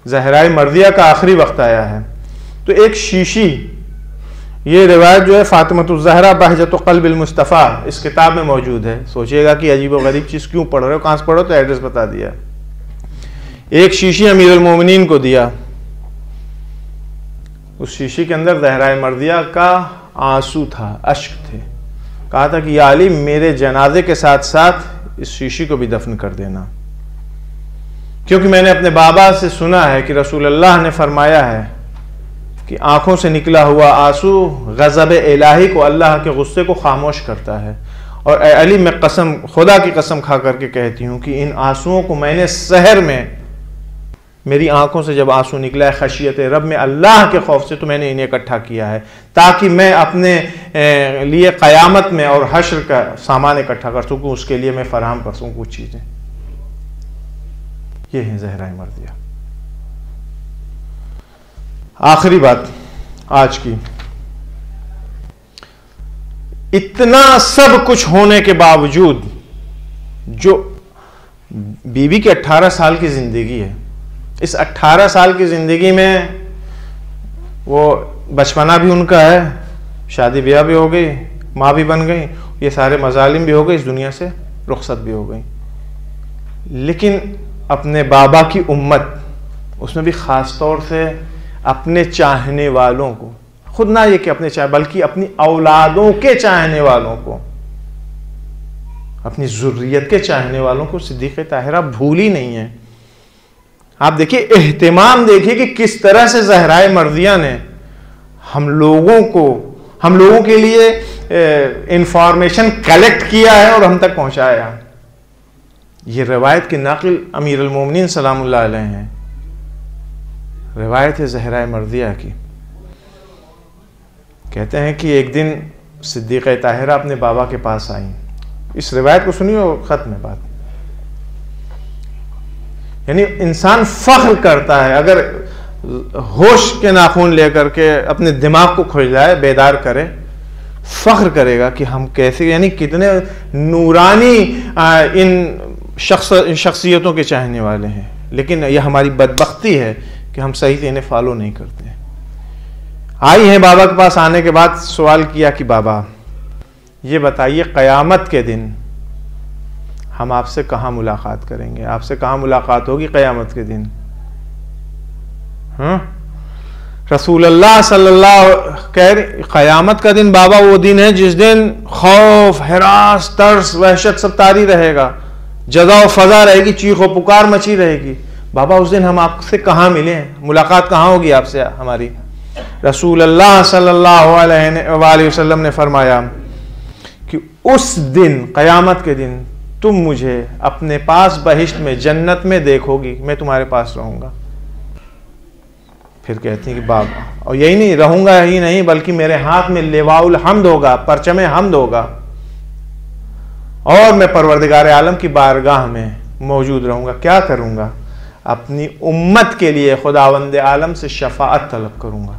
زہرائے مرضیہ کا آخری وقت آیا ہے تو ایک شیشی، یہ روایت جو ہے فاطمۃ الزہرا بہجۃ قلب المصطفیٰ اس کتاب میں موجود ہے، سوچئے گا کہ عجیب و غریب چیز کیوں پڑھ رہے ہو، کہاں سے پڑھو، تو ایڈریس بتا دیا۔ ایک شیشی امیر المومنین کو دیا، اس شیشی کے اندر زہرائے مرضیہ کا آنسو تھا، اشک تھے، کہا تھا کہ یا علی میرے جنازے کے ساتھ ساتھ اس شیشی کو بھی دفن کر دینا، کیونکہ میں نے اپنے بابا سے سنا ہے کہ رسول اللہ نے فرمایا ہے کہ آنکھوں سے نکلا ہوا آنسو غضب الہی کو، اللہ کے غصے کو خاموش کرتا ہے، اور اے علی میں قسم، خدا کی قسم کھا کر کے کہتی ہوں کہ ان آنسوؤں کو میں نے سحر میں، میری آنکھوں سے جب آنسو نکلا ہے خشیت رب میں، اللہ کے خوف سے، تو میں نے انہیں اکٹھا کیا ہے تاکہ میں اپنے لیے قیامت میں اور حشر کا سامان اکٹھا کر سکوں، اس کے لیے میں فراہم کر سکوں کچھ چیزیں۔ یہ ہیں زہرائے مرضیہ۔ آخری بات آج کی، اتنا سب کچھ ہونے کے باوجود جو بیوی کی 18 سال کی زندگی ہے، اس 18 سال کی زندگی میں وہ بچپنا بھی ان کا ہے، شادی بیاہ بھی ہو گئی، ماں بھی بن گئی، یہ سارے مظالم بھی ہو گئے، اس دنیا سے رخصت بھی ہو گئی، لیکن اپنے بابا کی امت، اس میں بھی خاص طور سے اپنے چاہنے والوں کو، خود نہ یہ کہ اپنے بلکہ اپنی اولادوں کے چاہنے والوں کو، اپنی ذریت کے چاہنے والوں کو صدیقہ طاہرہ بھولی نہیں ہے۔ آپ دیکھیے اہتمام، دیکھیے کہ کس طرح سے زہرائے مرضیہ نے ہم لوگوں کے لیے انفارمیشن کلیکٹ کیا ہے اور ہم تک پہنچایا۔ یہ روایت کے ناقل امیر المومنین سلام اللہ علیہ ہیں، روایت ہے زہرائے مرضیہ کی، کہتے ہیں کہ ایک دن صدیقہ طاہرہ اپنے بابا کے پاس آئیں، اس روایت کو سنیے اور ختم ہے بات۔ یعنی انسان فخر کرتا ہے اگر ہوش کے ناخن لے کر کے اپنے دماغ کو کھجلائے، بیدار کرے، فخر کرے گا کہ ہم کیسے، یعنی کتنے نورانی ان شخصیتوں کے چاہنے والے ہیں، لیکن یہ ہماری بدبختی ہے کہ ہم صحیح سے انہیں فالو نہیں کرتے۔ آئی ہیں بابا کے پاس، آنے کے بعد سوال کیا کہ بابا یہ بتائیے قیامت کے دن ہم آپ سے کہاں ملاقات کریں گے، آپ سے کہاں ملاقات ہوگی قیامت کے دن؟ رسول اللہ صلی اللہ کہہ رہے قیامت کا دن بابا وہ دن ہے جس دن خوف، ہراس، ترس، وحشت سب طاری رہے گا، جزا و فضا رہے گی، چیخ و پکار مچی رہے گی۔ بابا اس دن ہم آپ سے کہاں ملیں، ملاقات کہاں ہوگی آپ سے ہماری؟ رسول اللہ صلی اللہ علیہ وسلم نے فرمایا کہ اس دن، قیامت کے دن، تم مجھے اپنے پاس بہشت میں، جنت میں دیکھو گی، میں تمہارے پاس رہوں گا۔ پھر کہتی ہیں کہ بابا، اور یہی نہیں رہوں گا، یہی نہیں بلکہ میرے ہاتھ میں لواء الحمد ہوگا، پرچم حمد ہوگا، اور میں پروردگار عالم کی بارگاہ میں موجود رہوں گا۔ کیا کروں گا؟ اپنی امت کے لیے خداوند عالم سے شفاعت طلب کروں گا۔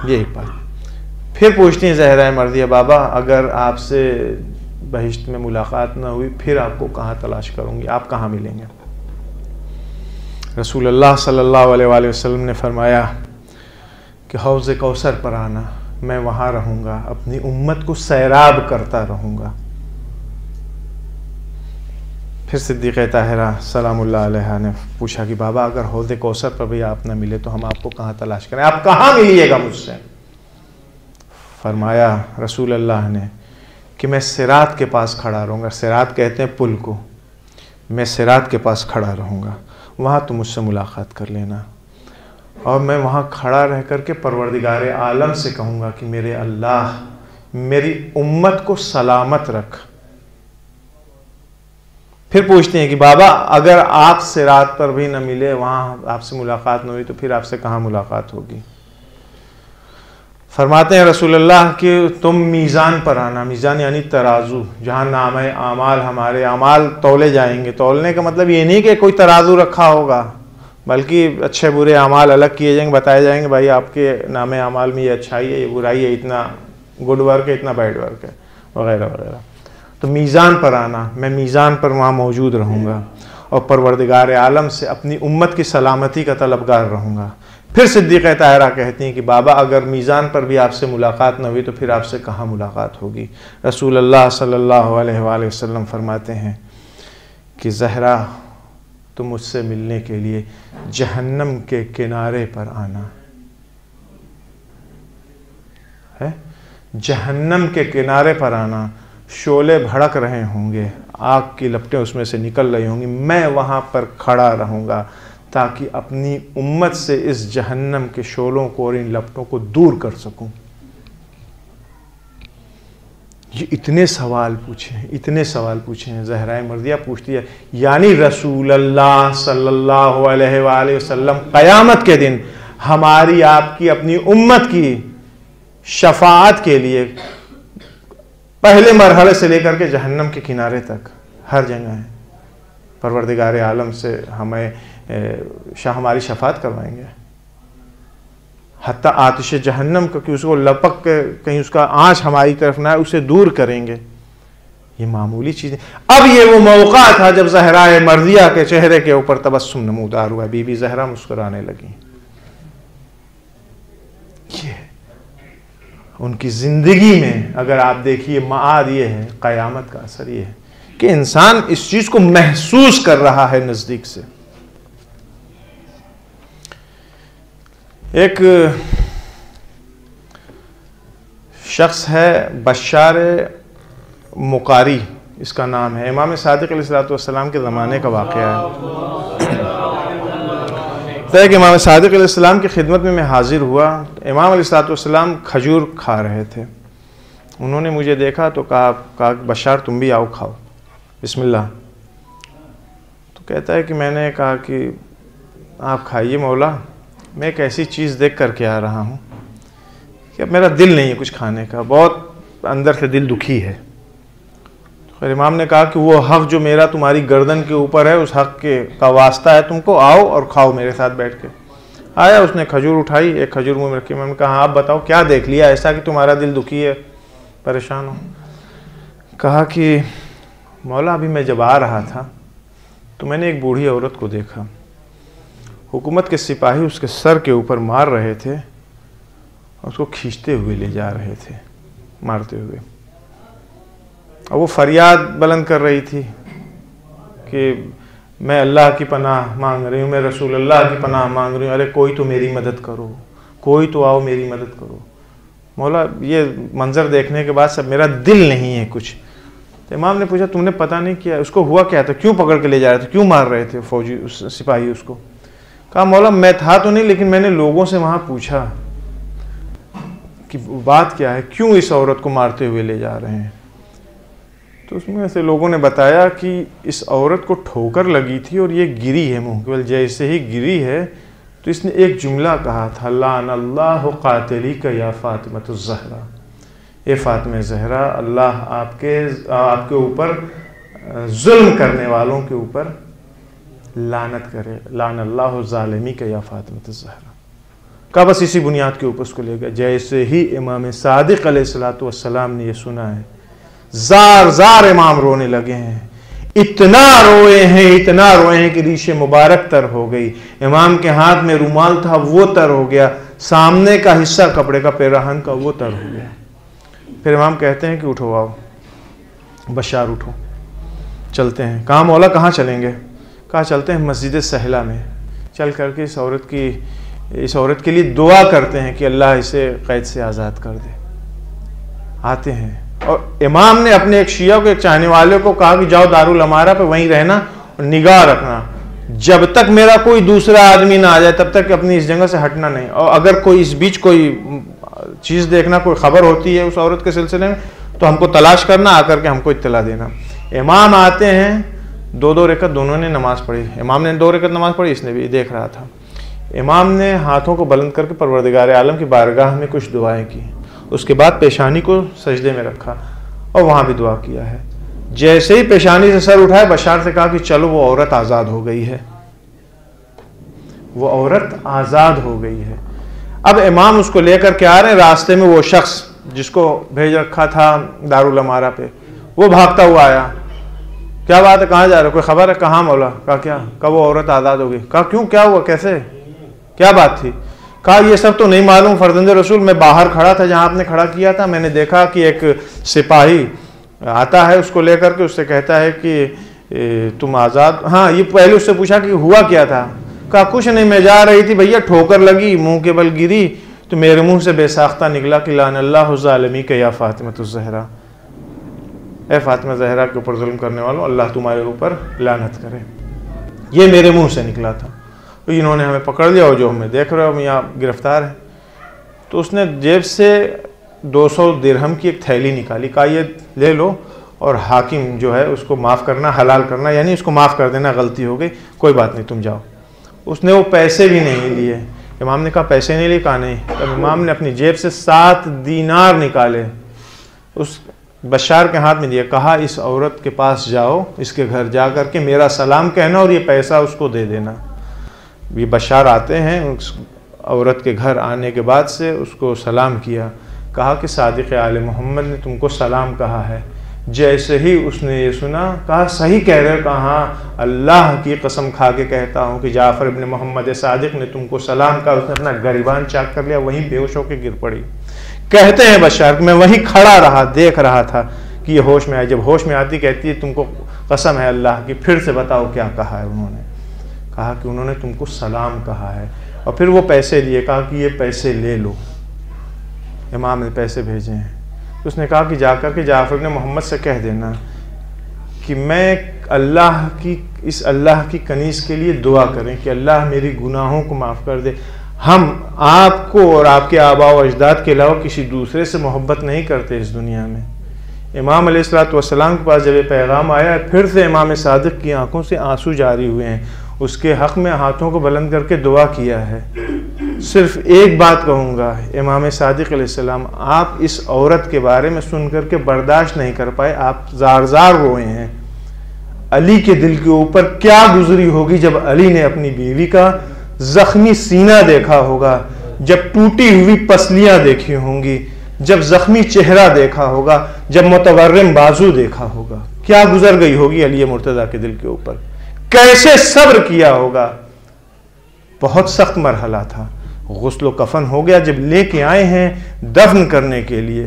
یہ ایک بات۔ پھر پوچھتی ہیں زہرائے مرضیہ، بابا اگر آپ سے بہشت میں ملاقات نہ ہوئی پھر آپ کو کہاں تلاش کروں گی، آپ کہاں ملیں گے؟ رسول اللہ صلی اللہ علیہ وآلہ وسلم نے فرمایا کہ حوض کوثر پر آنا، میں وہاں رہوں گا، اپنی امت کو سیراب کرتا رہوں گا۔ پھر صدیقہ طاہرہ سلام اللہ علیہ نے پوچھا کہ بابا اگر حوض کوثر پر بھی آپ نہ ملے تو ہم آپ کو کہاں تلاش کریں، آپ کہاں ملیے گا مجھ سے؟ فرمایا رسول اللہ نے کہ میں صراط کے پاس کھڑا رہوں گا، صراط کہتے ہیں پل کو، میں صراط کے پاس کھڑا رہوں گا، وہاں تم مجھ سے ملاقات کر لینا، اور میں وہاں کھڑا رہ کر کے پروردگار عالم سے کہوں گا کہ میرے اللہ میری امت کو سلامت رکھ۔ پھر پوچھتے ہیں کہ بابا اگر آپ صراط پر بھی نہ ملے، وہاں آپ سے ملاقات نہ ہوئی تو پھر آپ سے کہاں ملاقات ہوگی؟ فرماتے ہیں رسول اللہ کہ تم میزان پر آنا، میزان یعنی ترازو، جہاں نام اعمال ہمارے اعمال تولے جائیں گے۔ تولنے کا مطلب یہ نہیں کہ کوئی ترازو رکھا ہوگا، بلکہ اچھے برے اعمال الگ کیے جائیں گے، بتائے جائیں گے بھائی آپ کے نام اعمال میں یہ اچھائی ہے، یہ برائی ہے، اتنا گڈ ورک ہے، اتنا بیڈ ورک ہے، وغیرہ وغیرہ۔ تو میزان پر آنا، میں میزان پر وہاں موجود رہوں گا اور پروردگار عالم سے اپنی امت کی سلامتی کا طلبگار رہوں گا۔ پھر صدیقہ طاہرہ کہتی ہیں کہ بابا اگر میزان پر بھی آپ سے ملاقات نہ ہوئی تو پھر آپ سے کہاں ملاقات ہوگی؟ رسول اللہ صلی اللہ علیہ وآلہ وسلم فرماتے ہیں کہ زہرا تم مجھ سے ملنے کے لیے جہنم کے کنارے پر آنا ہے، جہنم کے کنارے پر آنا، شعلے بھڑک رہے ہوں گے، آگ کی لپٹیں اس میں سے نکل رہی ہوں گی، میں وہاں پر کھڑا رہوں گا تاکہ اپنی امت سے اس جہنم کے شعلوں کو اور ان لپٹوں کو دور کر سکوں۔ یہ اتنے سوال پوچھے ہیں زہرا مردیہ پوچھتی ہے، یعنی رسول اللہ صلی اللہ علیہ وآلہ وسلم قیامت کے دن ہماری آپ کی اپنی امت کی شفاعت کے لیے پہلے مرحلے سے لے کر کے جہنم کے کنارے تک ہر جگہ ہے، پروردگار عالم سے ہمیں ہماری شفاعت کروائیں گے، حتیٰ آتش جہنم کو کہ اس کو لپک کے کہیں اس کا آنچ ہماری طرف نہ آئے اسے دور کریں گے۔ یہ معمولی چیزیں۔ اب یہ وہ موقع تھا جب زہرا مردیہ کے چہرے کے اوپر تبسم نمودار ہوا، بی بی زہرا مسکرانے لگی۔ یہ ان کی زندگی میں اگر آپ دیکھیے معاد یہ ہے، قیامت کا اثر یہ ہے کہ انسان اس چیز کو محسوس کر رہا ہے نزدیک سے۔ ایک شخص ہے بشار مقاری، اس کا نام ہے، امام صادق علیہ السلام کے زمانے کا واقعہ ہے کہ امام صادق علیہ السلام کی خدمت میں حاضر ہوا، امام علیہ السلام کھجور کھا رہے تھے، انہوں نے مجھے دیکھا تو کہا بشار تم بھی آؤ کھاؤ، بسم اللہ۔ تو کہتا ہے کہ میں نے کہا کہ آپ کھائیے مولا، میں ایک ایسی چیز دیکھ کر کے آ رہا ہوں کہ اب میرا دل نہیں ہے کچھ کھانے کا، بہت اندر سے دل دکھی ہے۔ پھر امام نے کہا کہ وہ حق جو میرا تمہاری گردن کے اوپر ہے، اس حق کا واسطہ ہے تم کو، آؤ اور کھاؤ میرے ساتھ بیٹھ کے۔ آیا، اس نے کھجور اٹھائی، ایک کھجور منہ میں رکھی، میں نے کہا آپ بتاؤ کیا دیکھ لیا ایسا کہ تمہارا دل دکھی ہے، پریشان ہو؟ کہا کہ مولا ابھی میں جب آ رہا تھا تو میں نے ایک بوڑھی عورت کو دیکھا، حکومت کے سپاہی اس کے سر کے اوپر مار رہے تھے اور اس کو کھینچتے ہوئے لے جا رہے تھے مارتے ہوئے، اور وہ فریاد بلند کر رہی تھی کہ میں اللہ کی پناہ مانگ رہی ہوں، میں رسول اللہ کی پناہ مانگ رہی ہوں، ارے کوئی تو میری مدد کرو، کوئی تو آؤ میری مدد کرو۔ مولا یہ منظر دیکھنے کے بعد سب میرا دل نہیں ہے کچھ۔ تو امام نے پوچھا تم نے پتہ نہیں کیا اس کو ہوا کیا تھا، کیوں پکڑ کے لے جا رہے تھے، کیوں مار رہے تھے فوجی سپاہی اس کو؟ کہا مولا میں تھا تو نہیں، لیکن میں نے لوگوں سے وہاں پوچھا کہ بات کیا ہے، کیوں اس عورت کو مارتے ہوئے لے جا رہے ہیں؟ تو اس میں سے لوگوں نے بتایا کہ اس عورت کو ٹھوکر لگی تھی اور یہ گری ہے منہ کے بل، جیسے ہی گری ہے تو اس نے ایک جملہ کہا تھا، لعن اللہ قاتلی کا یا فاطمۃ الزہرا، اے فاطمہ زہرا اللہ آپ کے اوپر ظلم کرنے والوں کے اوپر لعنت کرے، لعن اللہ ظالمی کا یا فاطمۃ الزہرا۔ کہا بس اسی بنیاد کے اوپر اس کو لے گیا۔ جیسے ہی امام صادق علیہ السلام نے یہ سنا ہے، زار زار امام رونے لگے ہیں، اتنا روئے ہیں کہ ریش مبارک تر ہو گئی، امام کے ہاتھ میں رومال تھا وہ تر ہو گیا، سامنے کا حصہ کپڑے کا پیراہن کا وہ تر ہو گیا۔ پھر امام کہتے ہیں کہ اٹھو، آؤ بشار اٹھو، چلتے ہیں۔ کہا مولا کہاں چلیں گے؟ کہا چلتے ہیں مسجد سہلہ میں، چل کر کے اس عورت کے لیے دعا کرتے ہیں کہ اللہ اسے قید سے آزاد کر دے۔ آتے ہیں اور امام نے اپنے ایک شیعہ کو، ایک چاہنے والے کو کہا کہ جاؤ دارالامارہ پہ وہیں رہنا اور نگاہ رکھنا، جب تک میرا کوئی دوسرا آدمی نہ آ جائے تب تک اپنی اس جگہ سے ہٹنا نہیں، اور اگر کوئی اس بیچ کوئی چیز دیکھنا، کوئی خبر ہوتی ہے اس عورت کے سلسلے میں تو ہم کو تلاش کرنا، آ کر کے ہم کو اطلاع دینا۔ امام آتے ہیں، 2 رکعت دونوں نے نماز پڑھی، امام نے 2 رکعت نماز پڑھی، اس نے بھی دیکھ رہا تھا۔ امام نے ہاتھوں کو بلند کر کے پروردگار عالم کی بارگاہ میں کچھ دعائیں کی، اس کے بعد پیشانی کو سجدے میں رکھا اور وہاں بھی دعا کیا ہے۔ جیسے ہی پیشانی سے سر اٹھائے، بشار سے کہا کہ چلو وہ عورت آزاد ہو گئی ہے، وہ عورت آزاد ہو گئی ہے۔ اب امام اس کو لے کر کے آ رہے ہیں، راستے میں وہ شخص جس کو بھیج رکھا تھا دارالامارہ پہ وہ بھاگتا ہوا آیا۔ کیا بات ہے، کہاں جا رہے، کوئی خبر ہے؟ کہاں مولا؟ کہا کیا؟ کہا وہ عورت آزاد ہو گئی۔ کہا کیوں، کیا ہوا، کیسے، کیا بات تھی؟ کہا یہ سب تو نہیں معلوم فرزند رسول، میں باہر کھڑا تھا جہاں آپ نے کھڑا کیا تھا، میں نے دیکھا کہ ایک سپاہی آتا ہے، اس کو لے کر کے اس سے کہتا ہے کہ تم آزاد۔ ہاں، یہ پہلے اس سے پوچھا کہ ہوا کیا تھا؟ کہا کچھ نہیں، میں جا رہی تھی بھیا، ٹھوکر لگی، منہ کے بل گری تو میرے منہ سے بے ساختہ نکلا کہ لعن اللہ الظالمی کہ یا فاطمۃ الزہرا، اے فاطمہ زہرا کے اوپر ظلم کرنے والوں، اللہ تمہارے اوپر لعنت کرے۔ یہ میرے منہ سے نکلا تھا، انہوں نے ہمیں پکڑ لیا اور جو ہمیں دیکھ رہے ہو ہم یہاں گرفتار ہیں۔ تو اس نے جیب سے 200 درہم کی ایک تھیلی نکالی، کہا یہ لے لو اور حاکم جو ہے اس کو معاف کرنا، حلال کرنا، یعنی اس کو معاف کر دینا، غلطی ہو گئی، کوئی بات نہیں، تم جاؤ۔ اس نے وہ پیسے بھی نہیں لیے۔ امام نے کہا پیسے نہیں لیے؟ کہا نہیں۔ تب امام نے اپنی جیب سے 7 دینار نکالے، اس بشار کے ہاتھ میں دیا، کہا اس عورت کے پاس جاؤ، اس کے گھر جا کر کے میرا سلام کہنا اور یہ پیسہ اس کو دے دینا۔ یہ بشار آتے ہیں، اس عورت کے گھر آنے کے بعد سے اس کو سلام کیا، کہا کہ صادق آل محمد نے تم کو سلام کہا ہے۔ جیسے ہی اس نے یہ سنا، کہا صحیح کہہ رہے ہو؟ کہا اللہ کی قسم کھا کے کہتا ہوں کہ جعفر ابن محمد صادق نے تم کو سلام کہا۔ اس نے اپنا گریبان چاک کر لیا، وہیں بے ہوش ہو کے گر پڑی۔ کہتے ہیں بشار کہ میں وہیں کھڑا رہا، دیکھ رہا تھا کہ یہ ہوش میں آئی۔ جب ہوش میں آتی کہتی ہے تم کو قسم ہے اللہ کی، پھر سے بتاؤ کیا کہا ہے؟ انہوں نے کہا کہ انہوں نے تم کو سلام کہا ہے، اور پھر وہ پیسے لیے، کہا کہ یہ پیسے لے لو۔ امام نے پیسے بھیجے ہیں۔ اس نے کہا کہ جا کر کے جعفر بن محمد سے کہہ دینا کہ میں اس اللہ کی کنیز کے لیے دعا کریں کہ اللہ میری گناہوں کو معاف کر دے۔ ہم آپ کو اور آپ کے آباء و اجداد کے علاوہ کسی دوسرے سے محبت نہیں کرتے اس دنیا میں۔ امام علیہ الصلوۃ والسلام کے پاس جب یہ پیغام آیا، پھر سے امام صادق کی آنکھوں سے آنسو جاری ہوئے ہیں، اس کے حق میں ہاتھوں کو بلند کر کے دعا کیا ہے۔ صرف ایک بات کہوں گا، امام صادق علیہ السلام، آپ اس عورت کے بارے میں سن کر کے برداشت نہیں کر پائے، آپ زار زار روئے ہیں۔ علی کے دل کے اوپر کیا گزری ہوگی جب علی نے اپنی بیوی کا زخمی سینہ دیکھا ہوگا، جب ٹوٹی ہوئی پسلیاں دیکھی ہوں گی، جب زخمی چہرہ دیکھا ہوگا، جب متورم بازو دیکھا ہوگا، کیا گزر گئی ہوگی علی مرتضیٰ کے دل کے اوپر، کیسے صبر کیا ہوگا۔ بہت سخت مرحلہ تھا۔ غسل و کفن ہو گیا، جب لے کے آئے ہیں دفن کرنے کے لیے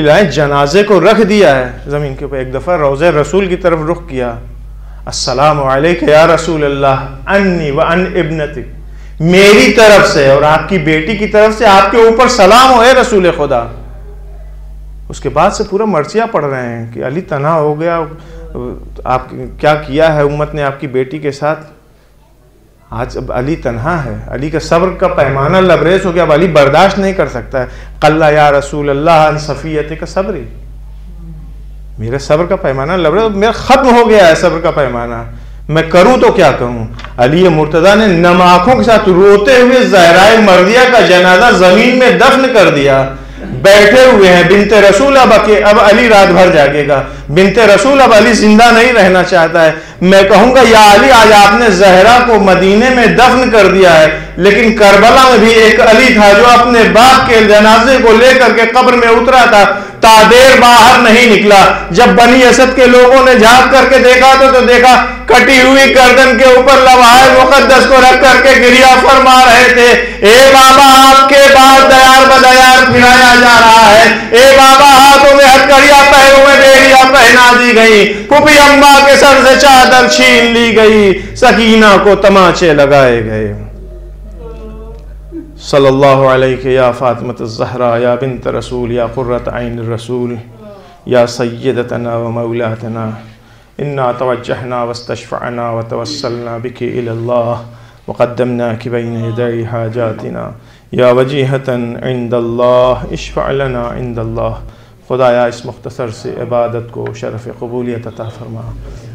لائے، جنازے کو رکھ دیا ہے زمین کے اوپر، ایک دفعہ روضہ رسول کی طرف رخ کیا، السلام علیک یا رسول اللہ انی وان ابنتک، میری طرف سے اور آپ کی بیٹی کی طرف سے آپ کے اوپر سلام ہو اے رسول خدا۔ اس کے بعد سے پورا مرثیہ پڑھ رہے ہیں کہ علی تنہا ہو گیا، آپ کیا کیا ہے امت نے آپ کی بیٹی کے ساتھ۔ آج اب علی تنہا ہے، علی کا صبر کا پیمانہ لبریز ہو گیا، اب علی برداشت نہیں کر سکتا ہے۔ قل یا رسول اللہ عن صفیتک صبری، میرے صبر کا پیمانہ لبریز، میرا ختم ہو گیا ہے صبر کا پیمانہ، میں کروں تو کیا کروں۔ علی مرتضیٰ نے نم آنکھوں کے ساتھ روتے ہوئے زہرائے مرضیہ کا جنازہ زمین میں دفن کر دیا، بیٹھے ہوئے ہیں۔ بنت رسول اب علی رات بھر جاگے گا، بنت رسول اب علی زندہ نہیں رہنا چاہتا ہے۔ میں کہوں گا یا علی، آج آپ نے زہرا کو مدینے میں دفن کر دیا ہے، لیکن کربلا میں بھی ایک علی تھا جو اپنے باپ کے جنازے کو لے کر کے قبر میں اترا تھا، تادیر باہر نہیں نکلا۔ جب بنی اسد کے لوگوں نے جھانک کر کے دیکھا تو دیکھا کٹی ہوئی گردن کے اوپر لوحہ مقدس کو رکھ کر کے گریہ فرما رہے تھے، اے بابا آپ کے بعد دیار بدیار پھرایا جا رہا ہے، اے بابا ہاتھوں میں ہتھکڑیاں پیروں میں بیڑیاں پہنا دی گئی، پھوپھی اماں کے سر سے چادر چھین لی گئی، سکینہ کو تماچے لگائے گئے۔ صلی اللہ علیہ یا فاطمۃ الزہرا یا بنت رسول یا قرۃ عین الرسول یا سیدتنا و مولاتنا، انا توجہنا واستشفعنا وتوسلنا بک الی اللہ وقدمناک بین یدی حاجاتنا یا وجیہۃ عند اللہ اشفع لنا عند اللہ۔ خدایا اس مختصر سے عبادت کو شرف قبولیت عطا فرما۔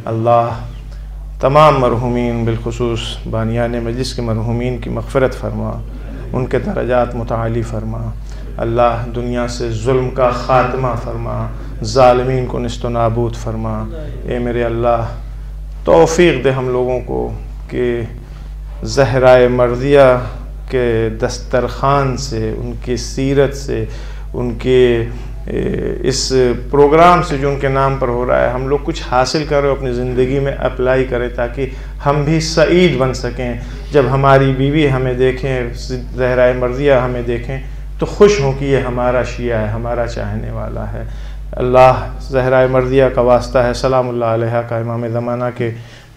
اللہ تمام مرحومین بالخصوص بانیان مجلس کے مرحومین کی مغفرت فرما، ان کے درجات متعالی فرما۔ اللہ دنیا سے ظلم کا خاتمہ فرما، ظالمین کو نیست و نابود فرما۔ اے میرے اللہ توفیق دے ہم لوگوں کو کہ زہرائے مرضیہ کے دسترخوان سے، ان کی سیرت سے، ان کے اس پروگرام سے جو ان کے نام پر ہو رہا ہے، ہم لوگ کچھ حاصل کریں، اپنی زندگی میں اپلائی کریں تاکہ ہم بھی سعید بن سکیں۔ جب ہماری بیوی ہمیں دیکھیں، زہرائے مرضیہ ہمیں دیکھیں تو خوش ہوں کہ یہ ہمارا شیعہ ہے، ہمارا چاہنے والا ہے۔ اللہ زہرائے مرضیہ کا واسطہ ہے، سلام اللہ علیہ کا امام زمانہ کے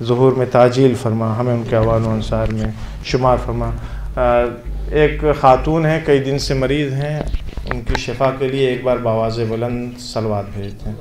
ظہور میں تعجیل فرما، ہمیں ان کے اوان و انصار میں شمار فرما۔ ایک خاتون ہیں، کئی دن سے مریض ہیں، ان کی شفا کے لیے ایک بار بآواز بلند صلوات بھیج دیں۔